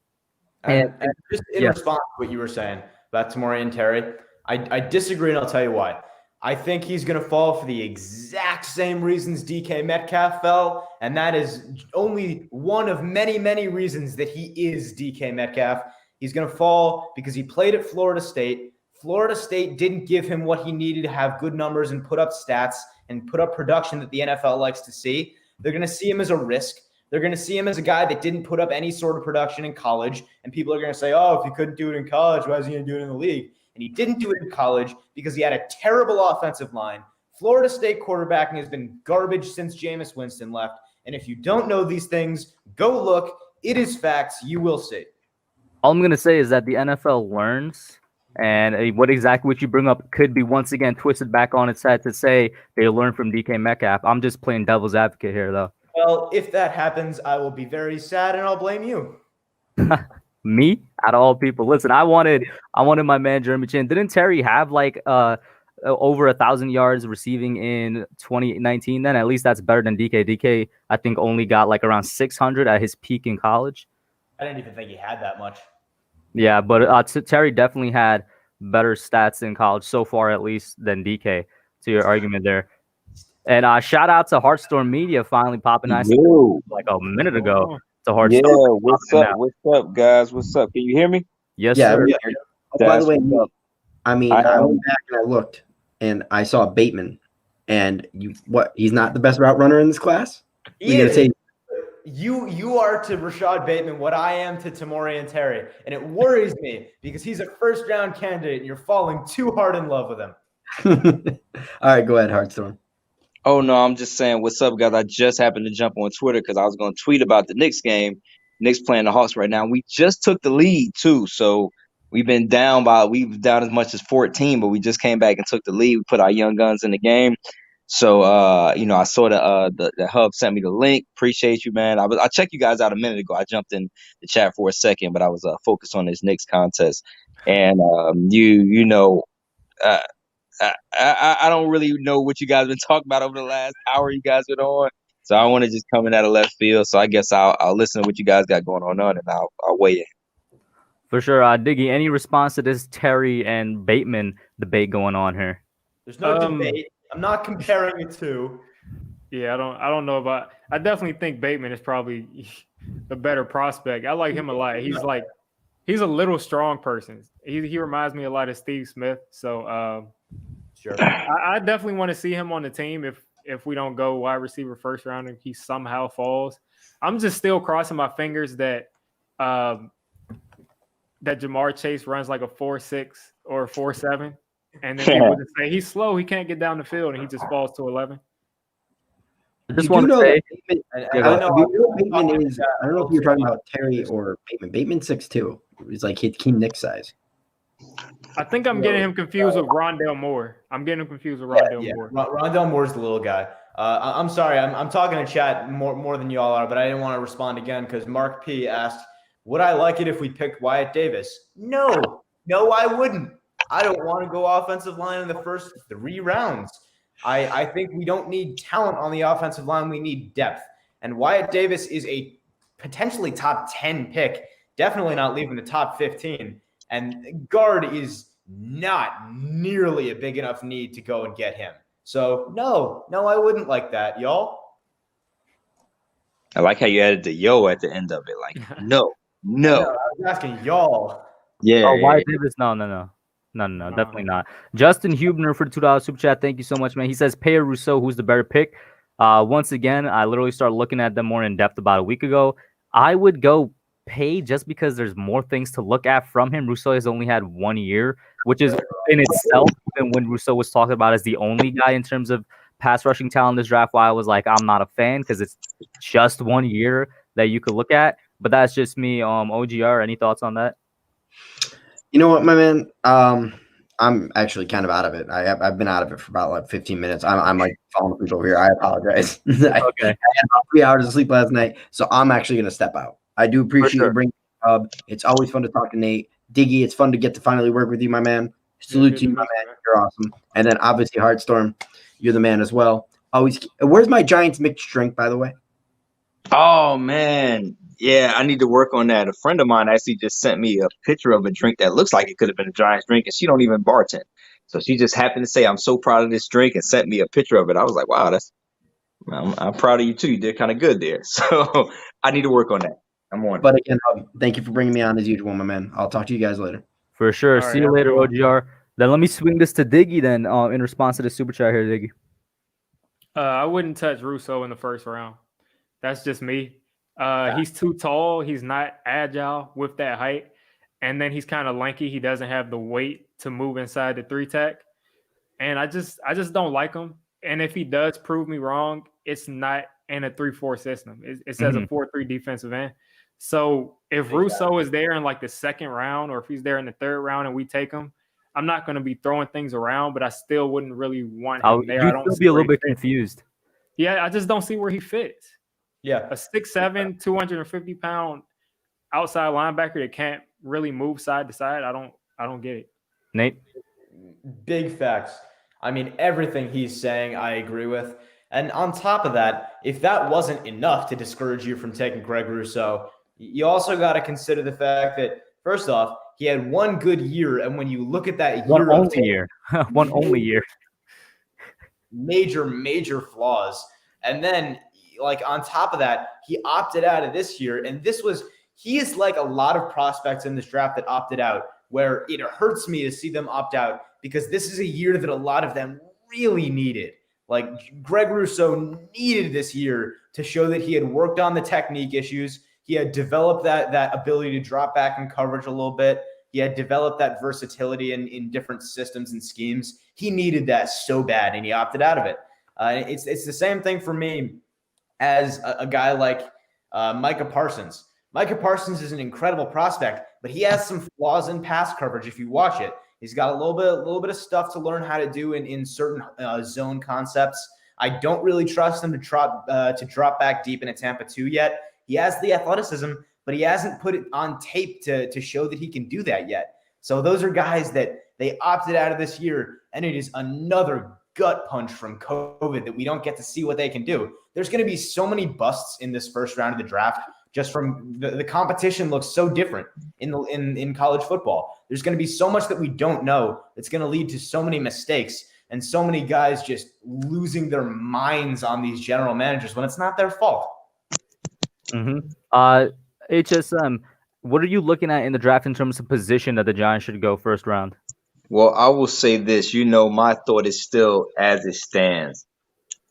Speaker 3: And just in response to what you were saying about Tamorrion Terry, I disagree, and I'll tell you why. I think he's going to fall for the exact same reasons DK Metcalf fell, and that is only one of many, many reasons that he is DK Metcalf. He's going to fall because he played at Florida State. Florida State didn't give him what he needed to have good numbers and put up stats and put up production that the NFL likes to see. They're going to see him as a risk. They're going to see him as a guy that didn't put up any sort of production in college, and people are going to say, oh, if he couldn't do it in college, why is he going to do it in the league? And he didn't do it in college because he had a terrible offensive line. Florida State quarterbacking has been garbage since Jameis Winston left. And if you don't know these things, go look. It is facts. You will see.
Speaker 1: All I'm going to say is that the NFL learns, and what you bring up could be once again twisted back on its head to say they learn from DK Metcalf. I'm just playing devil's advocate here, though.
Speaker 3: Well, if that happens, I will be very sad, and I'll blame you.
Speaker 1: Me, out of all people. Listen, I wanted my man Jeremy Chin. Didn't Terry have like over 1,000 yards receiving in 2019? Then at least that's better than DK. DK, I think, only got like around 600 at his peak in college.
Speaker 3: I didn't even think he had that much.
Speaker 1: Yeah, but Terry definitely had better stats in college so far, at least, than DK. To your argument there. And shout out to Heartstorm Media finally popping nice like a minute ago. To Heartstorm.
Speaker 5: Yeah, what's up? What's up, guys? What's up? Can you hear me?
Speaker 1: Yes, sir.
Speaker 2: By the way, I mean, I went back and I looked, and I saw Bateman. And he's not the best route runner in this class?
Speaker 3: You are to Rashad Bateman what I am to Tamorrion Terry. And it worries me because he's a first-round candidate, and you're falling too hard in love with him.
Speaker 2: All right, go ahead, Heartstorm.
Speaker 5: Oh, no, I'm just saying, what's up, guys? I just happened to jump on Twitter because I was going to tweet about the Knicks game. Knicks playing the Hawks right now. We just took the lead, too. So we've down as much as 14, but we just came back and took the lead. We put our young guns in the game. So, I saw the hub sent me the link. Appreciate you, man. I checked you guys out a minute ago. I jumped in the chat for a second, but I was focused on this Knicks contest. And, I don't really know what you guys been talking about over the last hour you guys been on. So I want to just come in out of left field. So I guess I'll listen to what you guys got going on and I'll weigh in.
Speaker 1: For sure. Diggy, any response to this Terry and Bateman debate going on here?
Speaker 3: There's no debate. I'm not comparing the two.
Speaker 4: Yeah, I don't know about. I definitely think Bateman is probably the better prospect. I like him a lot. He's a little strong person. He reminds me a lot of Steve Smith. So
Speaker 3: Sure.
Speaker 4: I definitely want to see him on the team if we don't go wide receiver first round and he somehow falls. I'm just still crossing my fingers that that Jamar Chase runs like a 4.6 or a 4.7, and then people just say he's slow, he can't get down the field, and he just falls to 11.
Speaker 1: I just
Speaker 2: You
Speaker 1: want
Speaker 2: do
Speaker 1: to
Speaker 2: know
Speaker 1: say,
Speaker 2: that Bateman,
Speaker 3: And
Speaker 1: Yeah,
Speaker 3: I
Speaker 1: go
Speaker 3: know
Speaker 2: Bateman is. I don't know if you're talking about Terry or Bateman. Bateman's 6'2". He's like Hakeem Nick's size.
Speaker 4: I think I'm getting him confused with Rondale Moore. I'm getting him confused with Rondale Moore.
Speaker 3: Rondale Moore's the little guy. I'm sorry, I'm talking to chat more than y'all are, but I didn't want to respond again because Mark P asked, would I like it if we picked Wyatt Davis? No, I wouldn't. I don't want to go offensive line in the first 3 rounds. I think we don't need talent on the offensive line. We need depth. And Wyatt Davis is a potentially top 10 pick, definitely not leaving the top 15. And guard is not nearly a big enough need to go and get him. So no, I wouldn't like that, y'all.
Speaker 5: I like how you added the yo at the end of it. Like, no.
Speaker 3: I was asking y'all.
Speaker 5: Yeah.
Speaker 1: oh, Wyatt Davis, no, definitely not. Justin Hubner for the $2 super chat. Thank you so much, man. He says, Pay or Rousseau, who's the better pick? Once again, I literally started looking at them more in depth about a week ago. I would go Pay just because there's more things to look at from him. Rousseau has only had 1 year, which is in itself, even when Rousseau was talked about as the only guy in terms of pass rushing talent in this draft, why I was like, I'm not a fan because it's just 1 year that you could look at. But that's just me. OGR, any thoughts on that?
Speaker 2: You know what, my man? I'm actually kind of out of it. I've been out of it for about like 15 minutes. I'm like falling asleep over here. I apologize. Okay. I had about 3 hours of sleep last night, so I'm actually going to step out. I do appreciate you bringing it up. It's always fun to talk to Nate. Diggy, it's fun to get to finally work with you, my man. Salute to you, my man. You're awesome. And then obviously Heartstorm, you're the man as well. Always. Where's my Giants mixed drink, by the way?
Speaker 5: Oh, man. Yeah, I need to work on that. A friend of mine actually just sent me a picture of a drink that looks like it could have been a Giants drink, and she don't even bartend. So she just happened to say, I'm so proud of this drink, and sent me a picture of it. I was like, wow, I'm proud of you too. You did kind of good there. So I need to work on that. I'm on.
Speaker 2: But again, thank you for bringing me on as usual, my man. I'll talk to you guys later.
Speaker 1: For sure.
Speaker 4: All
Speaker 1: See
Speaker 4: right,
Speaker 1: you later,
Speaker 4: everyone.
Speaker 1: OGR. Then let me swing this to Diggy then in response to the super chat here, Diggy.
Speaker 4: I wouldn't touch Rousseau in the first round. That's just me. He's too tall. He's not agile with that height. And then he's kind of lanky. He doesn't have the weight to move inside the 3-tech. And I just don't like him. And if he does prove me wrong, it's not in a 3-4 system. It says a 4-3 defensive end. So if Rousseau is there in like the second round, or if he's there in the third round and we take him, I'm not going to be throwing things around, but I still wouldn't really want him there. I don't
Speaker 1: still be a little bit confused.
Speaker 4: Yeah, I just don't see where he fits.
Speaker 3: Yeah.
Speaker 4: A 6'7", 250-pound outside linebacker that can't really move side to side. I don't get it.
Speaker 1: Nate?
Speaker 3: Big facts. I mean, everything he's saying, I agree with. And on top of that, if that wasn't enough to discourage you from taking Greg Rousseau, you also got to consider the fact that, first off, he had 1 good year. And when you look at that
Speaker 1: One only year.
Speaker 3: Major flaws. And then, like, on top of that, he opted out of this year. And he is like a lot of prospects in this draft that opted out, where it hurts me to see them opt out because this is a year that a lot of them really needed. Like, Greg Rousseau needed this year to show that he had worked on the technique issues. He had developed that ability to drop back in coverage a little bit. He had developed that versatility in different systems and schemes. He needed that so bad, and he opted out of it. It's the same thing for me as a guy like Micah Parsons. Micah Parsons is an incredible prospect, but he has some flaws in pass coverage if you watch it. He's got a little bit of stuff to learn how to do in certain zone concepts. I don't really trust him to drop back deep into Tampa 2 yet. He has the athleticism, but he hasn't put it on tape to show that he can do that yet. So those are guys that they opted out of this year, and it is another gut punch from COVID that we don't get to see what they can do. There's going to be so many busts in this first round of the draft. Just from the competition looks so different in college football. There's going to be so much that we don't know that's going to lead to so many mistakes and so many guys just losing their minds on these general managers when it's not their fault.
Speaker 1: HSM, what are you looking at in the draft in terms of position that the Giants should go first round?
Speaker 5: Well, I will say this. My thought is still as it stands.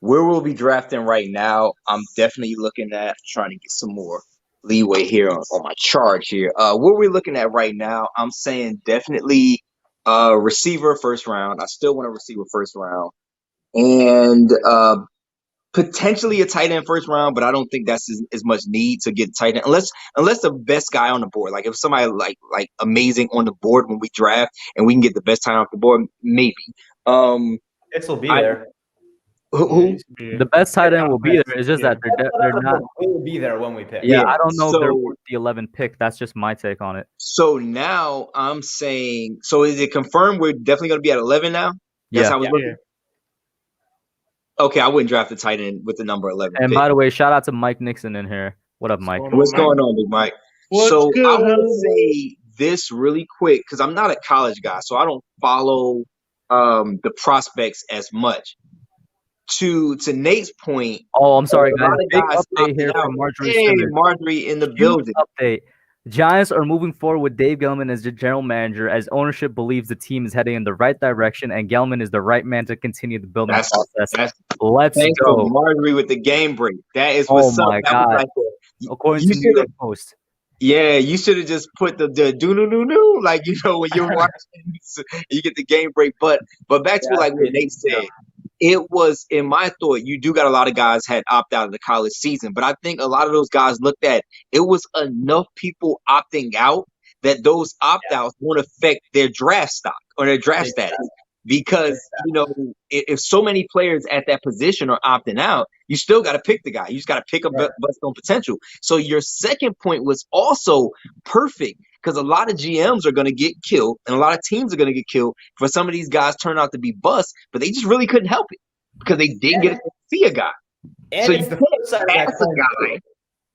Speaker 5: Where we'll be drafting right now, I'm definitely looking at trying to get some more leeway here on my chart here. Where we're looking at right now, I'm saying definitely receiver first round. I still want a receiver first round. And potentially a tight end first round, but I don't think that's as much need to get tight end unless the best guy on the board. Like if somebody like amazing on the board when we draft and we can get the best tight end off the board, maybe.
Speaker 3: Picks will be there.
Speaker 5: Who?
Speaker 1: The best tight end will be there. It's just that they're not.
Speaker 3: They will be there when we pick.
Speaker 1: Yeah, I don't know if they're worth the 11th pick. That's just my take on it.
Speaker 5: So now I'm saying, so is it confirmed we're definitely going to be at 11 now? That's how it's looking? Okay, I wouldn't draft the tight end with the number 11.
Speaker 1: And by the way, shout out to Mike Nixon in here. What up, Mike?
Speaker 5: What's going on, Big Mike? So I will say this really quick because I'm not a college guy, so I don't follow the prospects as much. To Nate's point.
Speaker 1: Oh, I'm sorry, guys. Big update here from Marjorie.
Speaker 5: Hey, Marjorie in the building.
Speaker 1: Update. Giants are moving forward with Dave Gettleman as the general manager as ownership believes the team is heading in the right direction and Gettleman is the right man to continue the building process. Let's go.
Speaker 5: Marjorie with the game break. That is
Speaker 1: what's up. Oh, my God. According to New York Post.
Speaker 5: Yeah, you should have just put the do-no-no-no, like, when you're watching, you get the game break. But back to like what Nate said. It was, in my thought, you do got a lot of guys had opt out of the college season, but I think a lot of those guys looked at it was enough people opting out that those opt-outs won't affect their draft stock or their draft status. Because, if so many players at that position are opting out, you still got to pick the guy. You just got to pick a bust on potential. So your second point was also perfect because a lot of GMs are going to get killed and a lot of teams are going to get killed for some of these guys turn out to be busts, but they just really couldn't help it because they didn't get to see a guy.
Speaker 3: And
Speaker 5: so
Speaker 3: it's
Speaker 5: you
Speaker 3: the
Speaker 5: can't
Speaker 3: flip side of
Speaker 5: pass
Speaker 3: that
Speaker 5: a guy.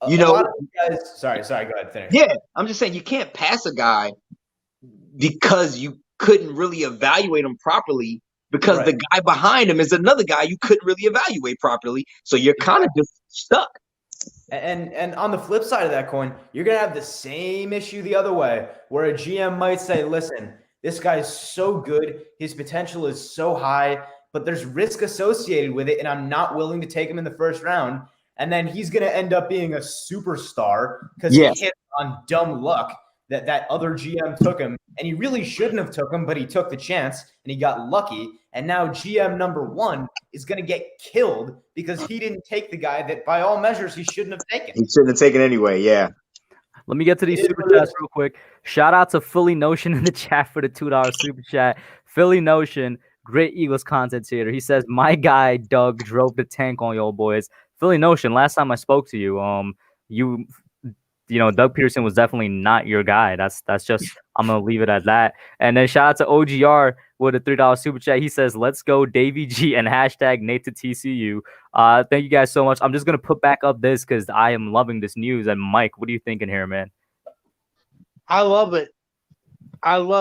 Speaker 3: A lot of guys, sorry, go ahead, finish.
Speaker 5: Yeah, I'm just saying you can't pass a guy because you couldn't really evaluate him properly because the guy behind him is another guy you couldn't really evaluate properly. So you're kind of just stuck.
Speaker 3: And on the flip side of that coin, you're going to have the same issue the other way where a GM might say, listen, this guy's so good. His potential is so high, but there's risk associated with it. And I'm not willing to take him in the first round. And then he's going to end up being a superstar because he hit on dumb luck that other GM took him. And he really shouldn't have took him, but he took the chance and he got lucky. And now GM number 1 is going to get killed because he didn't take the guy that by all measures he shouldn't have taken.
Speaker 5: He shouldn't have taken anyway, yeah.
Speaker 1: Let me get to these super chats real quick. Shout out to Philly Notion in the chat for the $2 super chat. Philly Notion, great Eagles content creator. He says, my guy Doug drove the tank on y'all boys. Philly Notion, last time I spoke to you, Doug Peterson was definitely not your guy. That's just, I'm going to leave it at that. And then shout out to OGR with a $3 super chat. He says, let's go Davey G and hashtag Nate to TCU. Thank you guys so much. I'm just going to put back up this because I am loving this news. And Mike, what are you thinking here, man?
Speaker 6: I love it. I'm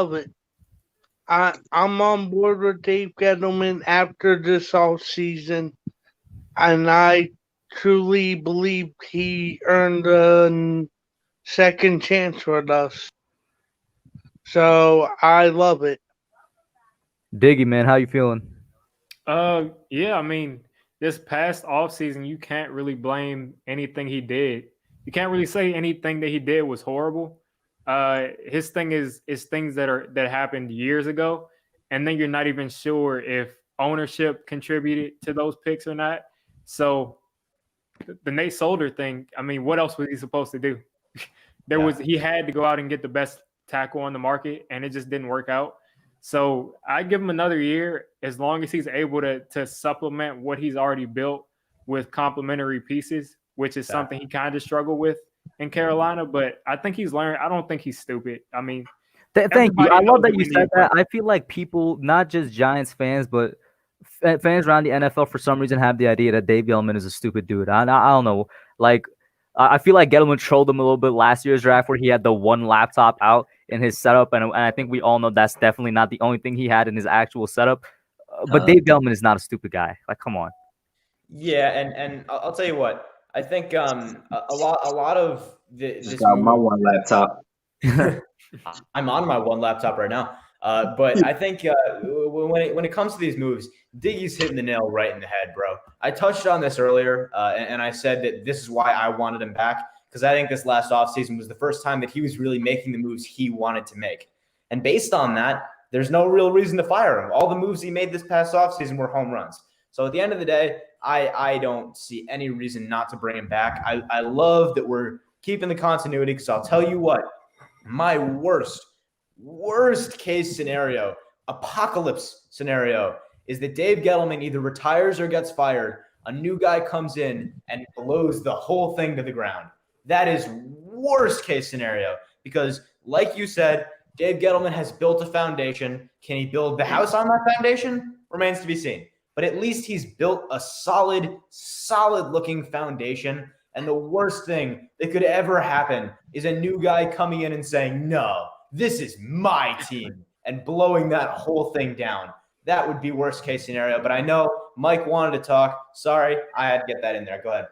Speaker 6: on board with Dave Gettleman after this offseason. And I truly believe he earned a second chance with us. So I love it.
Speaker 1: Diggy, man, how you feeling?
Speaker 4: Yeah, I mean, this past offseason, you can't really blame anything he did. You can't really say anything that he did was horrible. His thing is things that happened years ago, and then you're not even sure if ownership contributed to those picks or not. So the Nate Solder thing, I mean, what else was he supposed to do? He had to go out and get the best tackle on the market, and it just didn't work out. So I give him another year as long as he's able to supplement what he's already built with complementary pieces, which is something he kind of struggled with in Carolina. But I think he's learned. I don't think he's stupid. I mean,
Speaker 1: thank you. I love that you said that. I feel like people, not just Giants fans, but fans around the NFL for some reason have the idea that Dave Gettleman is a stupid dude. I don't know. Like, I feel like Gettleman trolled him a little bit last year's draft where he had the one laptop out in his setup. And I think we all know that's definitely not the only thing he had in his actual setup. But Dave Gettleman is not a stupid guy. Like, come on.
Speaker 3: Yeah, and I'll tell you what. I think a lot of this
Speaker 5: Just got my
Speaker 3: move.
Speaker 5: one laptop.
Speaker 3: I'm on my one laptop right now. But I think when it comes to these moves, Diggy's hitting the nail right in the head, bro. I touched on this earlier, and I said that this is why I wanted him back, because I think this last offseason was the first time that he was really making the moves he wanted to make. And based on that, there's no real reason to fire him. All the moves he made this past offseason were home runs. So at the end of the day, I don't see any reason not to bring him back. I love that we're keeping the continuity, because I'll tell you what, my worst case scenario, apocalypse scenario, is that Dave Gettleman either retires or gets fired. A new guy comes in and blows the whole thing to the ground. That is worst case scenario, because like you said, Dave Gettleman has built a foundation. Can he build the house on that foundation? Remains to be seen. But at least he's built a solid looking foundation. And the worst thing that could ever happen is a new guy coming in and saying, no, this is my team, and blowing that whole thing down. That would be worst case scenario. But I know Mike wanted to talk. Sorry, I had to get that in there. Go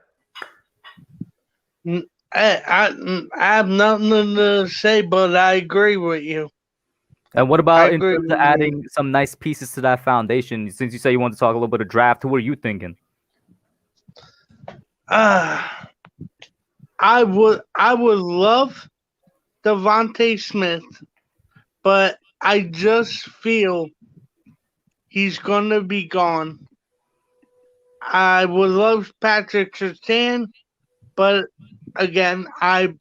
Speaker 3: ahead.
Speaker 6: I have nothing to say, but I agree with you.
Speaker 1: And what about in terms of adding some nice pieces to that foundation? Since you say you want to talk a little bit of draft, who are you thinking?
Speaker 6: I would love Devontae Smith, but I just feel he's gonna be gone. I would love Patrick Surtain, but again, I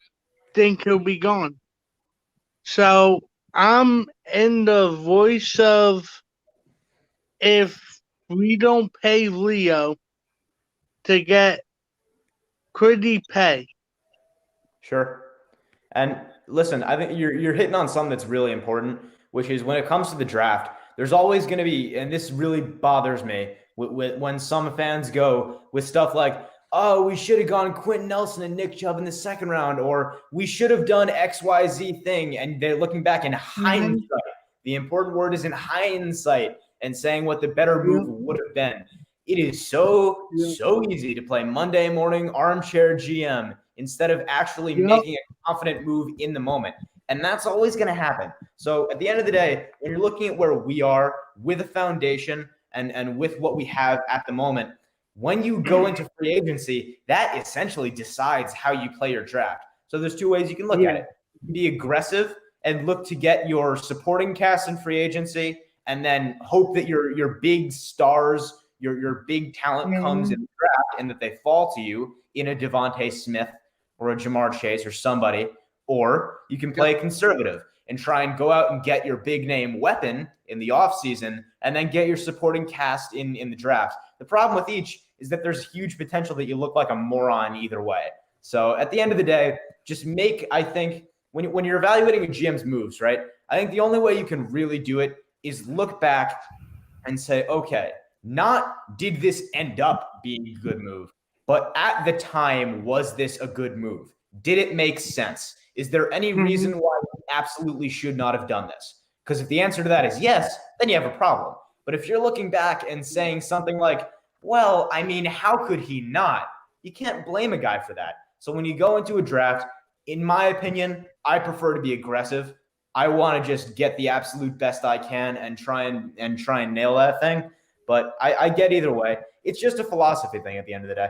Speaker 6: think he'll be gone. So I'm in the voice of, if we don't pay Leo to get Kwity Paye.
Speaker 3: Sure. And listen, I think you're hitting on something that's really important, which is when it comes to the draft, there's always going to be, and this really bothers me, when some fans go with stuff like, oh, we should have gone Quentin Nelson and Nick Chubb in the second round, or we should have done XYZ thing. And they're looking back in hindsight. The important word is in hindsight, and saying what the better move would have been. It is so easy to play Monday morning armchair GM instead of actually making a confident move in the moment. And that's always going to happen. So at the end of the day, when you're looking at where we are with a foundation and with what we have at the moment, when you go into free agency, that essentially decides how you play your draft. So there's two ways you can look at it. You can be aggressive and look to get your supporting cast in free agency, and then hope that your big stars, your big talent comes in the draft and that they fall to you in a Devontae Smith or a Jamar Chase or somebody. Or you can play conservative and try and go out and get your big name weapon in the offseason and then get your supporting cast in the draft. The problem with each is that there's huge potential that you look like a moron either way. So at the end of the day, just I think when you're evaluating a GM's moves, right, I think the only way you can really do it is look back and say, okay, not did this end up being a good move, but at the time, was this a good move? Did it make sense? Is there any reason why you absolutely should not have done this? Because if the answer to that is yes, then you have a problem. But if you're looking back and saying something like, well, I mean, how could he not? You can't blame a guy for that. So when you go into a draft, in my opinion, I prefer to be aggressive. I want to just get the absolute best I can and try and nail that thing. But I get either way. It's just a philosophy thing at the end of the day.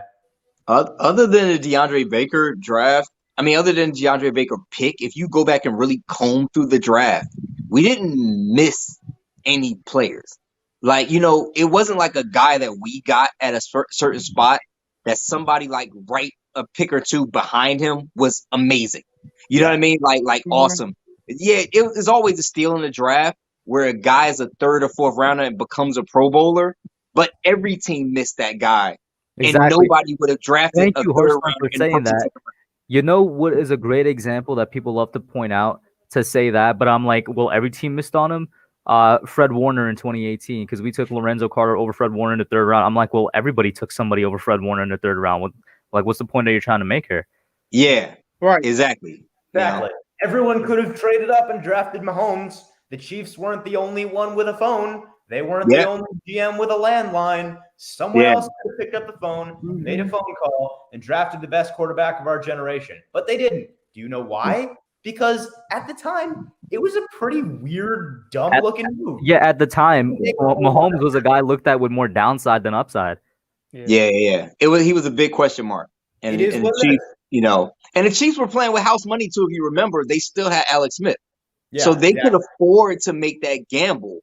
Speaker 5: Other than the DeAndre Baker draft, other than DeAndre Baker pick, if you go back and really comb through the draft, we didn't miss any players. Like, it wasn't like a guy that we got at a certain spot that somebody like right a pick or two behind him was amazing. You know what I mean? Like awesome. Yeah, it was always a steal in the draft where a guy is a third or fourth rounder and becomes a Pro Bowler, but every team missed that guy. Exactly. And nobody would have drafted
Speaker 1: Thank
Speaker 5: a
Speaker 1: you,
Speaker 5: third
Speaker 1: Horseman,
Speaker 5: rounder
Speaker 1: for saying that. You know what is a great example that people love to point out to say that, but I'm like, well, every team missed on him. Fred Warner in 2018, because we took Lorenzo Carter over Fred Warner in the third round. I'm like, well, everybody took somebody over Fred Warner in the third round. What's the point that you're trying to make here?
Speaker 5: Yeah, right. Exactly.
Speaker 3: Everyone could have traded up and drafted Mahomes. The Chiefs weren't the only one with a phone. They weren't the only GM with a landline. Someone else could have picked up the phone, made a phone call, and drafted the best quarterback of our generation. But they didn't. Do you know why? Because at the time, it was a pretty weird, dumb-looking move.
Speaker 1: Yeah, at the time, Mahomes was a guy looked at with more downside than upside.
Speaker 5: Yeah. He was a big question mark. And the Chiefs, and the Chiefs were playing with house money too. If you remember, they still had Alex Smith.
Speaker 3: Yeah,
Speaker 5: so they could afford to make that gamble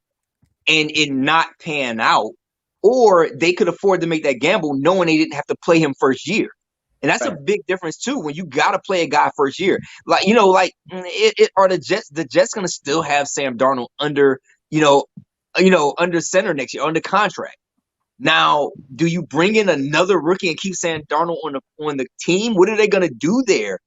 Speaker 5: and it not pan out, or they could afford to make that gamble knowing they didn't have to play him first year. And that's a big difference too. When you got to play a guy first year, are the Jets going to still have Sam Darnold under, under center next year, under contract? Now, do you bring in another rookie and keep Sam Darnold on the team? What are they going to do there?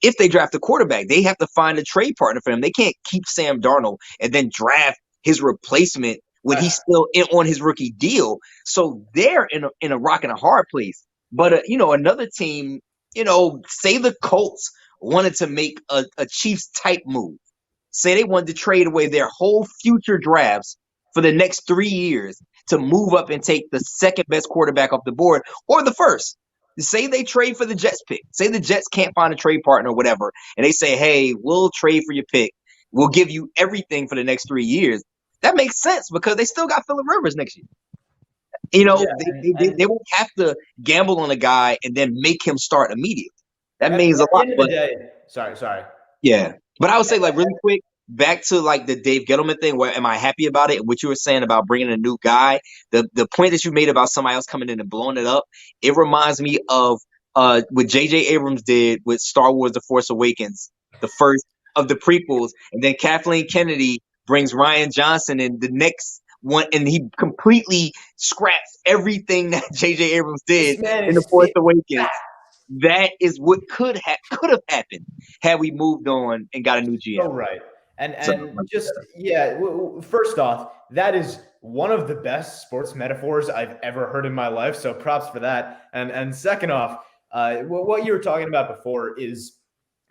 Speaker 5: If they draft a quarterback, they have to find a trade partner for him. They can't keep Sam Darnold and then draft his replacement when he's still on his rookie deal. So they're in a rock and a hard place. But, another team, say the Colts wanted to make a Chiefs type move. Say they wanted to trade away their whole future drafts for the next 3 years to move up and take the second best quarterback off the board or the first. Say they trade for the Jets pick. Say the Jets can't find a trade partner or whatever, and they say, hey, we'll trade for your pick. We'll give you everything for the next 3 years. That makes sense because they still got Phillip Rivers next year. They won't have to gamble on a guy and then make him start immediately. That means a lot.
Speaker 3: Sorry.
Speaker 5: Yeah. But I would say, really quick, back to the Dave Gettleman thing, where am I happy about it? What you were saying about bringing a new guy, the point that you made about somebody else coming in and blowing it up, it reminds me of what J.J. Abrams did with Star Wars The Force Awakens, the first of the prequels, and then Kathleen Kennedy brings Rian Johnson in the next one, and he completely scraps everything that J.J. Abrams did in The Force Awakens. That is what could have happened had we moved on and got a new GM.
Speaker 3: So right. First off, that is one of the best sports metaphors I've ever heard in my life. So props for that. And second off, what you were talking about before is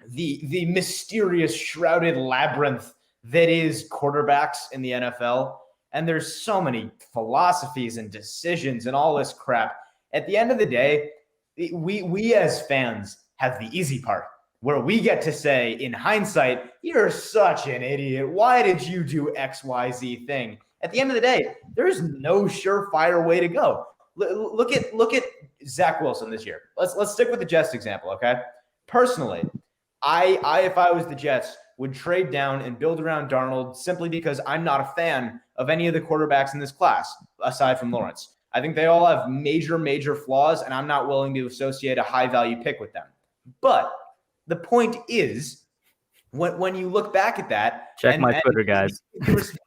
Speaker 3: the mysterious shrouded labyrinth that is quarterbacks in the NFL. And there's so many philosophies and decisions and all this crap. At the end of the day, we as fans have the easy part, where we get to say, in hindsight, you're such an idiot. Why did you do XYZ thing? At the end of the day, there's no surefire way to go. Look at Zach Wilson this year. Let's stick with the Jets example, okay? Personally, I if I was the Jets, would trade down and build around Darnold simply because I'm not a fan of any of the quarterbacks in this class, aside from Lawrence. I think they all have major flaws, and I'm not willing to associate a high-value pick with them. But the point is, when you look back at that,
Speaker 1: check my Twitter, guys.
Speaker 3: The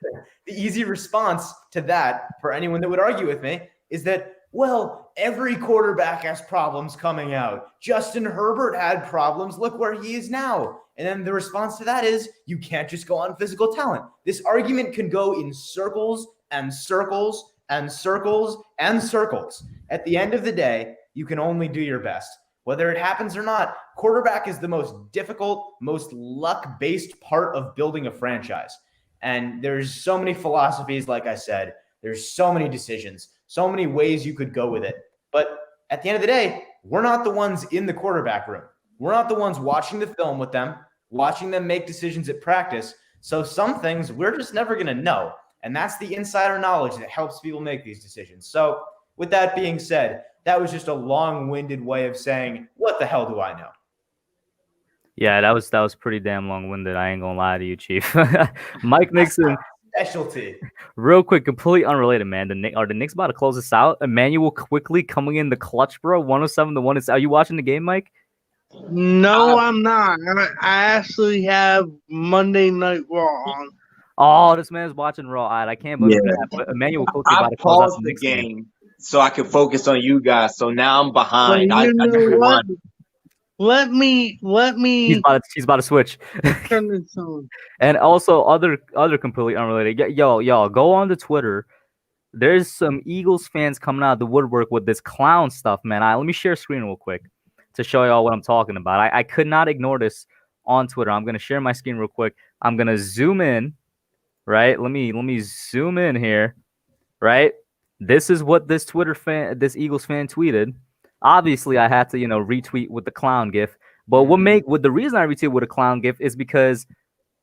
Speaker 3: easy response to that, for anyone that would argue with me, is that, well, every quarterback has problems coming out. Justin Herbert had problems. Look where he is now. And then the response to that is, you can't just go on physical talent. This argument can go in circles and circles and circles and circles. At the end of the day, you can only do your best. Whether it happens or not, quarterback is the most difficult, most luck-based part of building a franchise. And there's so many philosophies, like I said. There's so many decisions, so many ways you could go with it. But at the end of the day, we're not the ones in the quarterback room. We're not the ones watching the film with them, watching them make decisions at practice. So some things we're just never going to know. And that's the insider knowledge that helps people make these decisions. So with that being said, that was just a long-winded way of saying, what the hell do I know?
Speaker 1: Yeah, that was pretty damn long-winded. I ain't gonna lie to you, Chief. Mike Nixon.
Speaker 3: Specialty.
Speaker 1: Real quick, completely unrelated, man. Are the Knicks about to close this out? Emmanuel quickly coming in the clutch, bro. 107 to 1. Are you watching the game, Mike?
Speaker 6: No, I'm not. I actually have Monday Night Raw on.
Speaker 1: Oh, this man's watching Raw. I can't believe that. But Emmanuel quickly about to close out the Knicks game
Speaker 5: so I can focus on you guys. So now I'm behind.
Speaker 6: Let me.
Speaker 1: He's about to switch.
Speaker 6: Turn this on.
Speaker 1: And also other completely unrelated. Y'all go on the Twitter. There's some Eagles fans coming out of the woodwork with this clown stuff, man. Let me share a screen real quick to show y'all what I'm talking about. I could not ignore this on Twitter. I'm gonna share my screen real quick. I'm gonna zoom in. Right? Let me zoom in here. right? This is what this Eagles fan tweeted. Obviously, I had to, retweet with the clown gif. But the reason I retweeted with a clown gif is because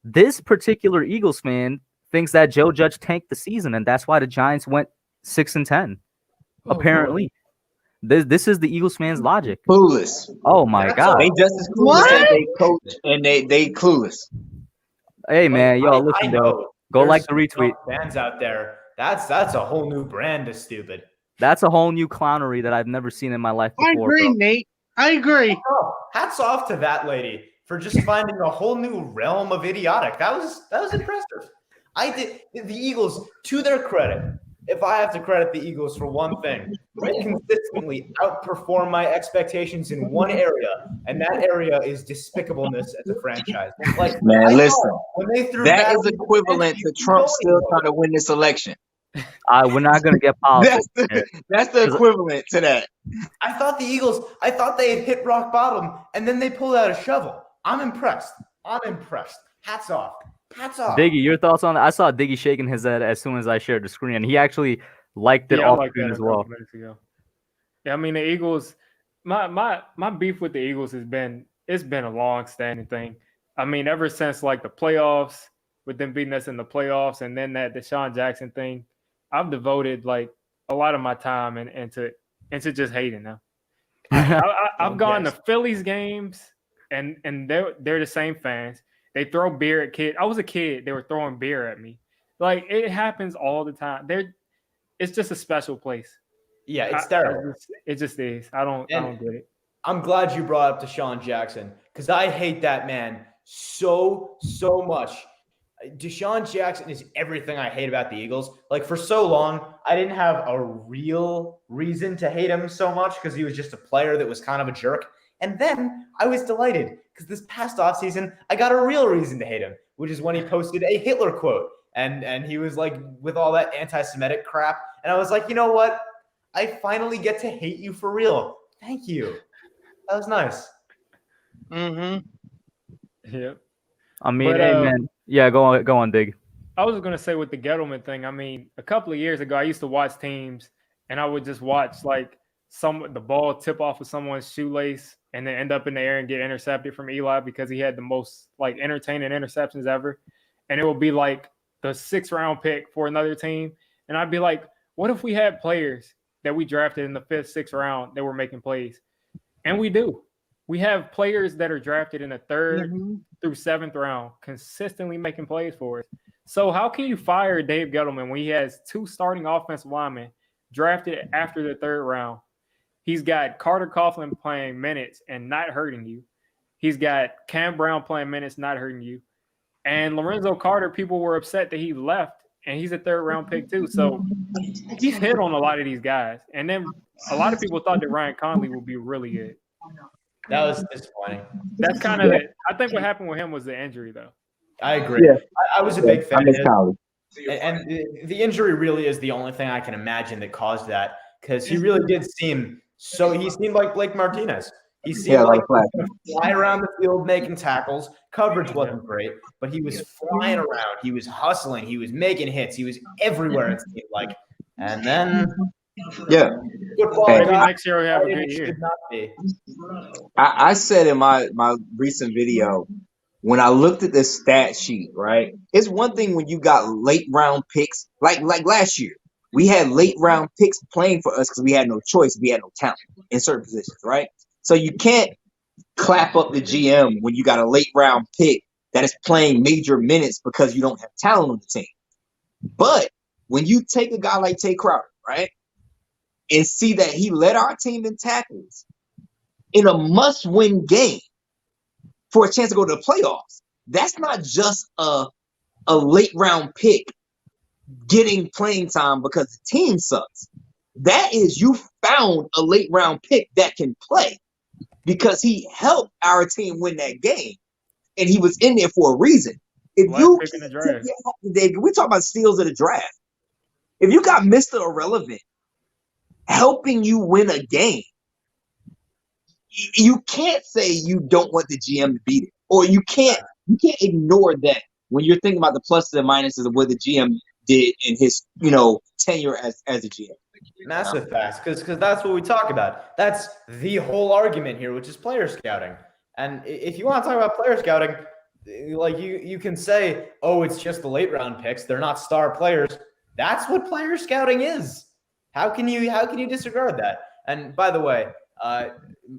Speaker 1: this particular Eagles fan thinks that Joe Judge tanked the season, and that's why the Giants went 6-10. Apparently, this is the Eagles fans' logic.
Speaker 5: Clueless.
Speaker 1: Oh my God!
Speaker 5: They just as clueless as they coach, and they clueless.
Speaker 1: Hey man, yo, listen, go like the retweet.
Speaker 3: Fans out there, that's a whole new brand of stupid.
Speaker 1: That's a whole new clownery that I've never seen in my life before.
Speaker 6: I agree, bro. Nate. I agree.
Speaker 3: Oh, hats off to that lady for just finding a whole new realm of idiotic. That was impressive. The Eagles, to their credit, if I have to credit the Eagles for one thing, they consistently outperform my expectations in one area, and that area is despicableness as a franchise. Like,
Speaker 5: man, listen, that is equivalent to Trump still trying to win this election.
Speaker 1: We're not going to get politics.
Speaker 5: That's the equivalent to that.
Speaker 3: I thought the Eagles, they had hit rock bottom, and then they pulled out a shovel. I'm impressed. Hats off.
Speaker 1: Diggy, your thoughts on that? I saw Diggy shaking his head as soon as I shared the screen, and he actually liked it off screen as well.
Speaker 4: Yeah, I mean, the Eagles, my beef with the Eagles it's been a long-standing thing. I mean, ever since like the playoffs, with them beating us in the playoffs, and then that Deshaun Jackson thing, I've devoted like a lot of my time into just hating them. I've gone to Phillies games, and they're the same fans. They throw beer at kids. I was a kid. They were throwing beer at me. Like, it happens all the time. It's just a special place.
Speaker 3: Yeah, it's terrible.
Speaker 4: It just is. I don't get it.
Speaker 3: I'm glad you brought up Deshaun Jackson because I hate that man so much. Deshaun Jackson is everything I hate about the Eagles. Like, for so long, I didn't have a real reason to hate him so much because he was just a player that was kind of a jerk. And then I was delighted because this past offseason, I got a real reason to hate him, which is when he posted a Hitler quote. And he was like, with all that anti-Semitic crap. And I was like, you know what? I finally get to hate you for real. Thank you. That was nice.
Speaker 4: Mm-hmm. Yep.
Speaker 1: I mean, hey, man. Yeah, go on, Dig.
Speaker 4: I was going to say with the Gettleman thing, I mean, a couple of years ago, I used to watch teams, and I would just watch like the ball tip off of someone's shoelace and then end up in the air and get intercepted from Eli because he had the most like entertaining interceptions ever. And it would be like the 6th round pick for another team. And I'd be like, what if we had players that we drafted in the 5th, 6th round that were making plays? And we do. We have players that are drafted in the 3rd through 7th round consistently making plays for us. So how can you fire Dave Gettleman when he has 2 starting offensive linemen drafted after the 3rd round? He's got Carter Coughlin playing minutes and not hurting you. He's got Cam Brown playing minutes, not hurting you. And Lorenzo Carter, people were upset that he left, and he's a 3rd round pick too. So he's hit on a lot of these guys. And then a lot of people thought that Ryan Conley would be really good.
Speaker 3: That was disappointing.
Speaker 4: That's kind of it. I think what happened with him was the injury, though.
Speaker 3: I agree. Yeah. I was a big fan of it. And the injury really is the only thing I can imagine that caused that, because he really did seem he seemed like Blake Martinez. He seemed like fly around the field making tackles. Coverage wasn't great, but he was flying around. He was hustling. He was making hits. He was everywhere, it seemed like. And then football,
Speaker 4: maybe next year we have a good year.
Speaker 3: Should not be.
Speaker 5: I said in my recent video, when I looked at the stat sheet, right? It's one thing when you got late round picks, like last year. We had late round picks playing for us because we had no choice. We had no talent in certain positions, right? So you can't clap up the GM when you got a late round pick that is playing major minutes because you don't have talent on the team. But when you take a guy like Tay Crowder, right, and see that he led our team in tackles in a must-win game for a chance to go to the playoffs, that's not just a late round pick getting playing time because the team sucks. That is, you found a late round pick that can play because he helped our team win that game, and he was in there for a reason. If David, we talk about steals of the draft. If you got Mr. Irrelevant helping you win a game, you can't say you don't want the GM to beat it, or you can't ignore that when you're thinking about the pluses and minuses of what the GM did in his tenure as a GM.
Speaker 3: Massive facts, because that's what we talk about. That's the whole argument here, which is player scouting. And if you want to talk about player scouting, like you can say, oh, it's just the late round picks. They're not star players. That's what player scouting is. How can you disregard that? And by the way, I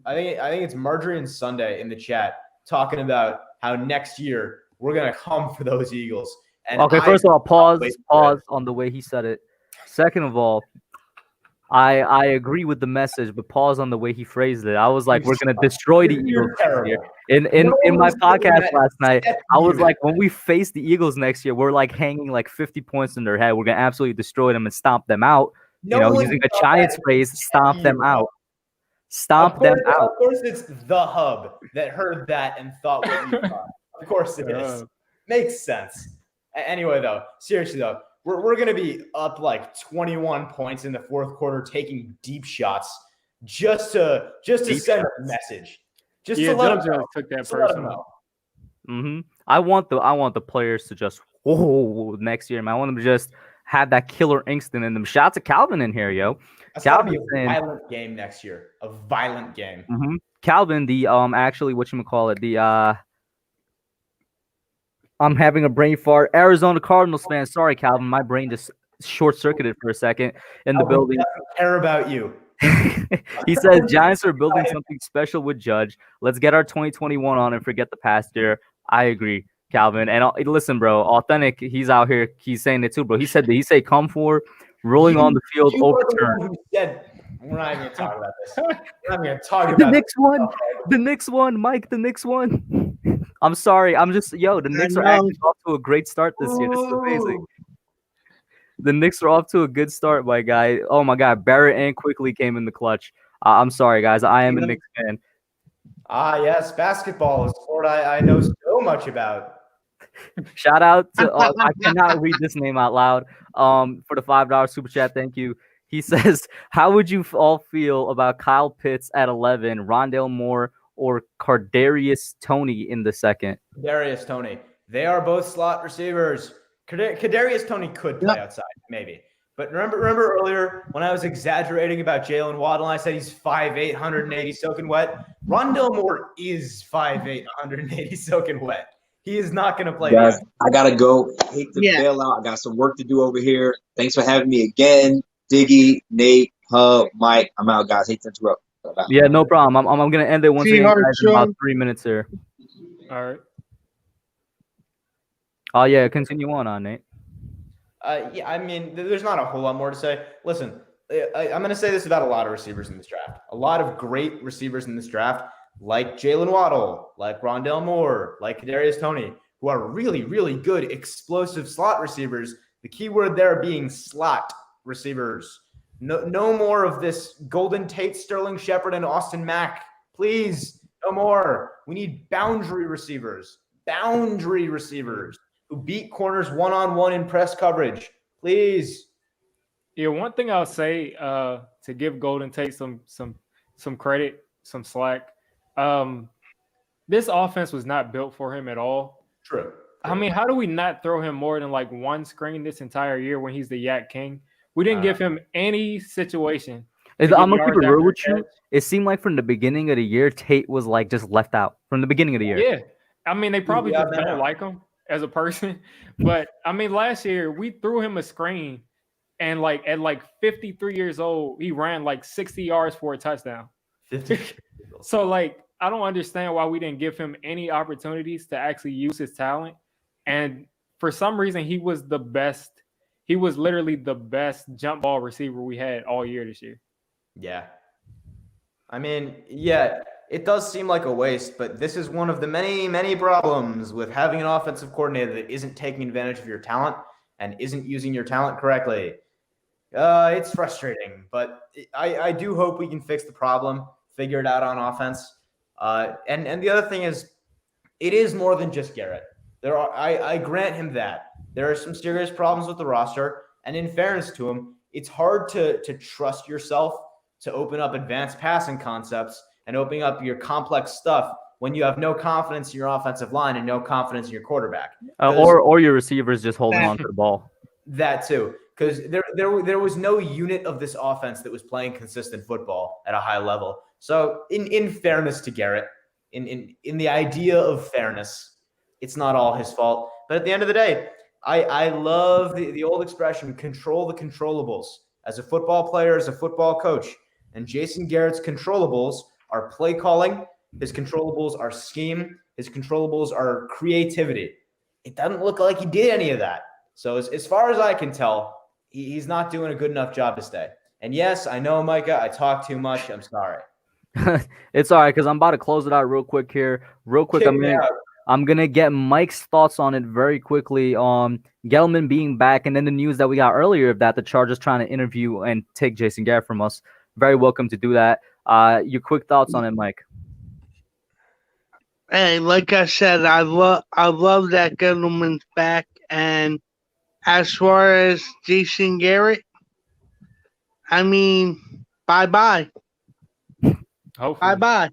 Speaker 3: think it's Marjorie and Sunday in the chat talking about how next year we're gonna come for those Eagles. And
Speaker 1: okay, first of all, pause on the way he said it. Second of all, I agree with the message, but pause on the way he phrased it. I was like, we're gonna destroy the Eagles next year. In my podcast last night, I was like, when we face the Eagles next year, we're like hanging like 50 points in their head. We're gonna absolutely destroy them and stomp them out. Using a Giants phrase, stomp them out. Stomp them out.
Speaker 3: Of course, it's the hub that heard that and thought what you thought. Of course it is. Makes sense. Anyway, though, seriously though, we're going to be up like 21 points in the fourth quarter, taking deep shots just to send a message. Just to let them know.
Speaker 4: Took that personal.
Speaker 1: I want the players to just next year, man. I want them to just have that killer instinct in them. Shout out to Calvin in here, yo.
Speaker 3: That's Calvin's a violent game next year. A violent game.
Speaker 1: Calvin, the actually whatchamacallit, the I'm having a brain fart. Arizona Cardinals fan. Sorry, Calvin. My brain just short-circuited for a second in the building.
Speaker 3: I don't care about you.
Speaker 1: He says, Giants are building something special with Judge. Let's get our 2021 on and forget the past year. I agree, Calvin. And listen, bro, Authentic, he's out here. He's saying it too, bro. He said come for rolling on the field, overturned.
Speaker 3: We're not even going to talk about this. We're not even going to talk about
Speaker 1: the next one. The next one, Mike. The next one. I'm sorry. The Knicks are actually off to a great start this year. This is amazing. The Knicks are off to a good start, my guy. Oh my God, Barrett and Quickly came in the clutch. I'm sorry, guys. I am a Knicks fan.
Speaker 3: Yes, basketball is a sport I know so much about.
Speaker 1: Shout out to I cannot read this name out loud. For the $5 super chat, thank you. He says, "How would you all feel about Kyle Pitts at 11, Rondale Moore, or Kadarius Toney in the second?"
Speaker 3: Kadarius Toney. They are both slot receivers. Kadarius Toney could play outside, maybe. But remember earlier when I was exaggerating about Jalen Waddle, I said he's 5'8", 180 soaking wet. Rondale Moore is 5'8", 180 soaking wet. He is not going to play.
Speaker 5: Guys, I got to go. I hate to bail out. I got some work to do over here. Thanks for having me again. Diggy, Nate, Hub, Mike. I'm out, guys. Hate to interrupt.
Speaker 1: Yeah, no problem. I'm going to end it once again, guys, in about 3 minutes here.
Speaker 4: All right.
Speaker 1: Oh, yeah. Continue on, Nate.
Speaker 3: I mean, there's not a whole lot more to say. Listen, I'm going to say this about a lot of receivers in this draft. A lot of great receivers in this draft, like Jalen Waddle, like Rondale Moore, like Kadarius Toney, who are really, really good explosive slot receivers. The key word there being slot receivers. No more of this Golden Tate, Sterling Shepard, and Austin Mack. Please, no more. We need boundary receivers who beat corners one-on-one in press coverage. Please.
Speaker 4: Yeah, one thing I'll say to give Golden Tate some credit, some slack. This offense was not built for him at all.
Speaker 3: True.
Speaker 4: I mean, how do we not throw him more than like one screen this entire year when he's the Yak King? We didn't give him any situation.
Speaker 1: I'm gonna keep it real with you. It seemed like from the beginning of the year, Tate was like just left out from the beginning of the year.
Speaker 4: Yeah, I mean, they probably just don't like him as a person. But I mean, last year we threw him a screen, and like at like 53 years old, he ran like 60 yards for a touchdown.
Speaker 3: 50.
Speaker 4: So like, I don't understand why we didn't give him any opportunities to actually use his talent. And for some reason, he was the best. He was literally the best jump ball receiver we had all year this year.
Speaker 3: Yeah. I mean, yeah, it does seem like a waste, but this is one of the many, many problems with having an offensive coordinator that isn't taking advantage of your talent and isn't using your talent correctly. It's frustrating, but I do hope we can fix the problem, figure it out on offense. And the other thing is, it is more than just Garrett. I grant him that. There are some serious problems with the roster, and in fairness to him, it's hard to trust yourself to open up advanced passing concepts and opening up your complex stuff when you have no confidence in your offensive line and no confidence in your quarterback.
Speaker 1: Or your receivers just holding on to the ball.
Speaker 3: That too, because there was no unit of this offense that was playing consistent football at a high level. So in fairness to Garrett, in the idea of fairness, it's not all his fault. But at the end of the day, I love the old expression, control the controllables. As a football player, as a football coach, and Jason Garrett's controllables are play calling, his controllables are scheme, his controllables are creativity. It doesn't look like he did any of that. So as far as I can tell, he's not doing a good enough job to stay. And yes, I know, Micah, I talk too much. I'm sorry.
Speaker 1: It's all right, because I'm about to close it out real quick here. Real quick, I'm gonna get Mike's thoughts on it very quickly. Gettleman being back, and then the news that we got earlier of that the Chargers trying to interview and take Jason Garrett from us. Very welcome to do that. Your quick thoughts on it, Mike.
Speaker 6: Hey, like I said, I love that Gettleman's back. And as far as Jason Garrett, I mean, bye-bye. Bye-bye.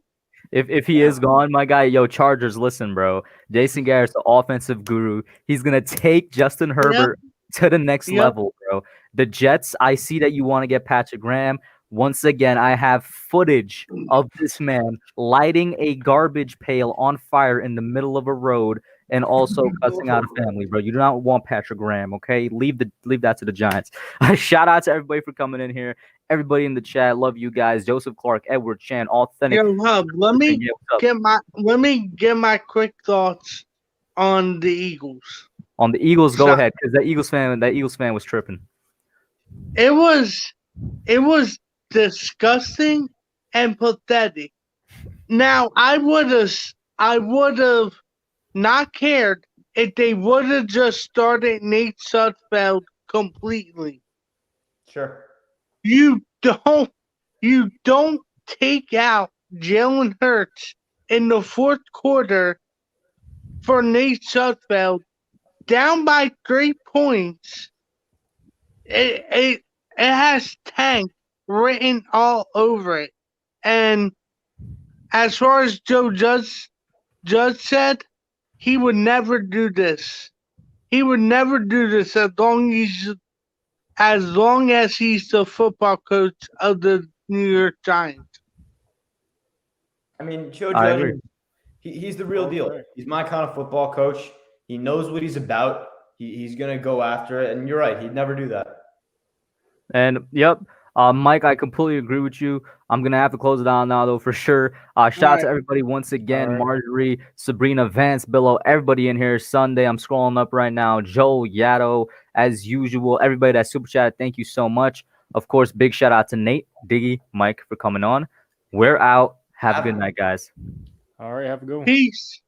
Speaker 1: If he is gone, my guy, Chargers, listen, bro. Jason Garrett's the offensive guru. He's going to take Justin Herbert to the next level, bro. The Jets, I see that you want to get Patrick Graham. Once again, I have footage of this man lighting a garbage pail on fire in the middle of a road and also cussing out a family, bro. You do not want Patrick Graham, okay? Leave that to the Giants. Shout out to everybody for coming in here. Everybody in the chat, love you guys. Joseph Clark, Edward Chan, authentic.
Speaker 6: Yo, Hub, let me get my quick thoughts on the Eagles.
Speaker 1: On the Eagles, go ahead, because that Eagles fan was tripping.
Speaker 6: It was disgusting and pathetic. Now I would have not cared if they would have just started Nate Sudfeld completely.
Speaker 3: Sure.
Speaker 6: You don't take out Jalen Hurts in the fourth quarter for Nate Sudfeld down by 3 points. It has tank written all over it. And as far as Joe Judge said, he would never do this. He would never do this as long as he's the football coach of the New York Giants.
Speaker 3: I mean, Joe Judge, he's the real deal. He's my kind of football coach. He knows what he's about. He's going to go after it. And you're right. He'd never do that.
Speaker 1: And, yep. Mike, I completely agree with you. I'm going to have to close it out now, though, for sure. Shout out to everybody once again. Marjorie, Sabrina, Vance, Billow, everybody in here. Sunday, I'm scrolling up right now. Joel, Yato, as usual. Everybody that super chat, thank you so much. Of course, big shout out to Nate, Diggy, Mike for coming on. We're out. Have a good night, guys.
Speaker 4: All right, have a good one.
Speaker 6: Peace.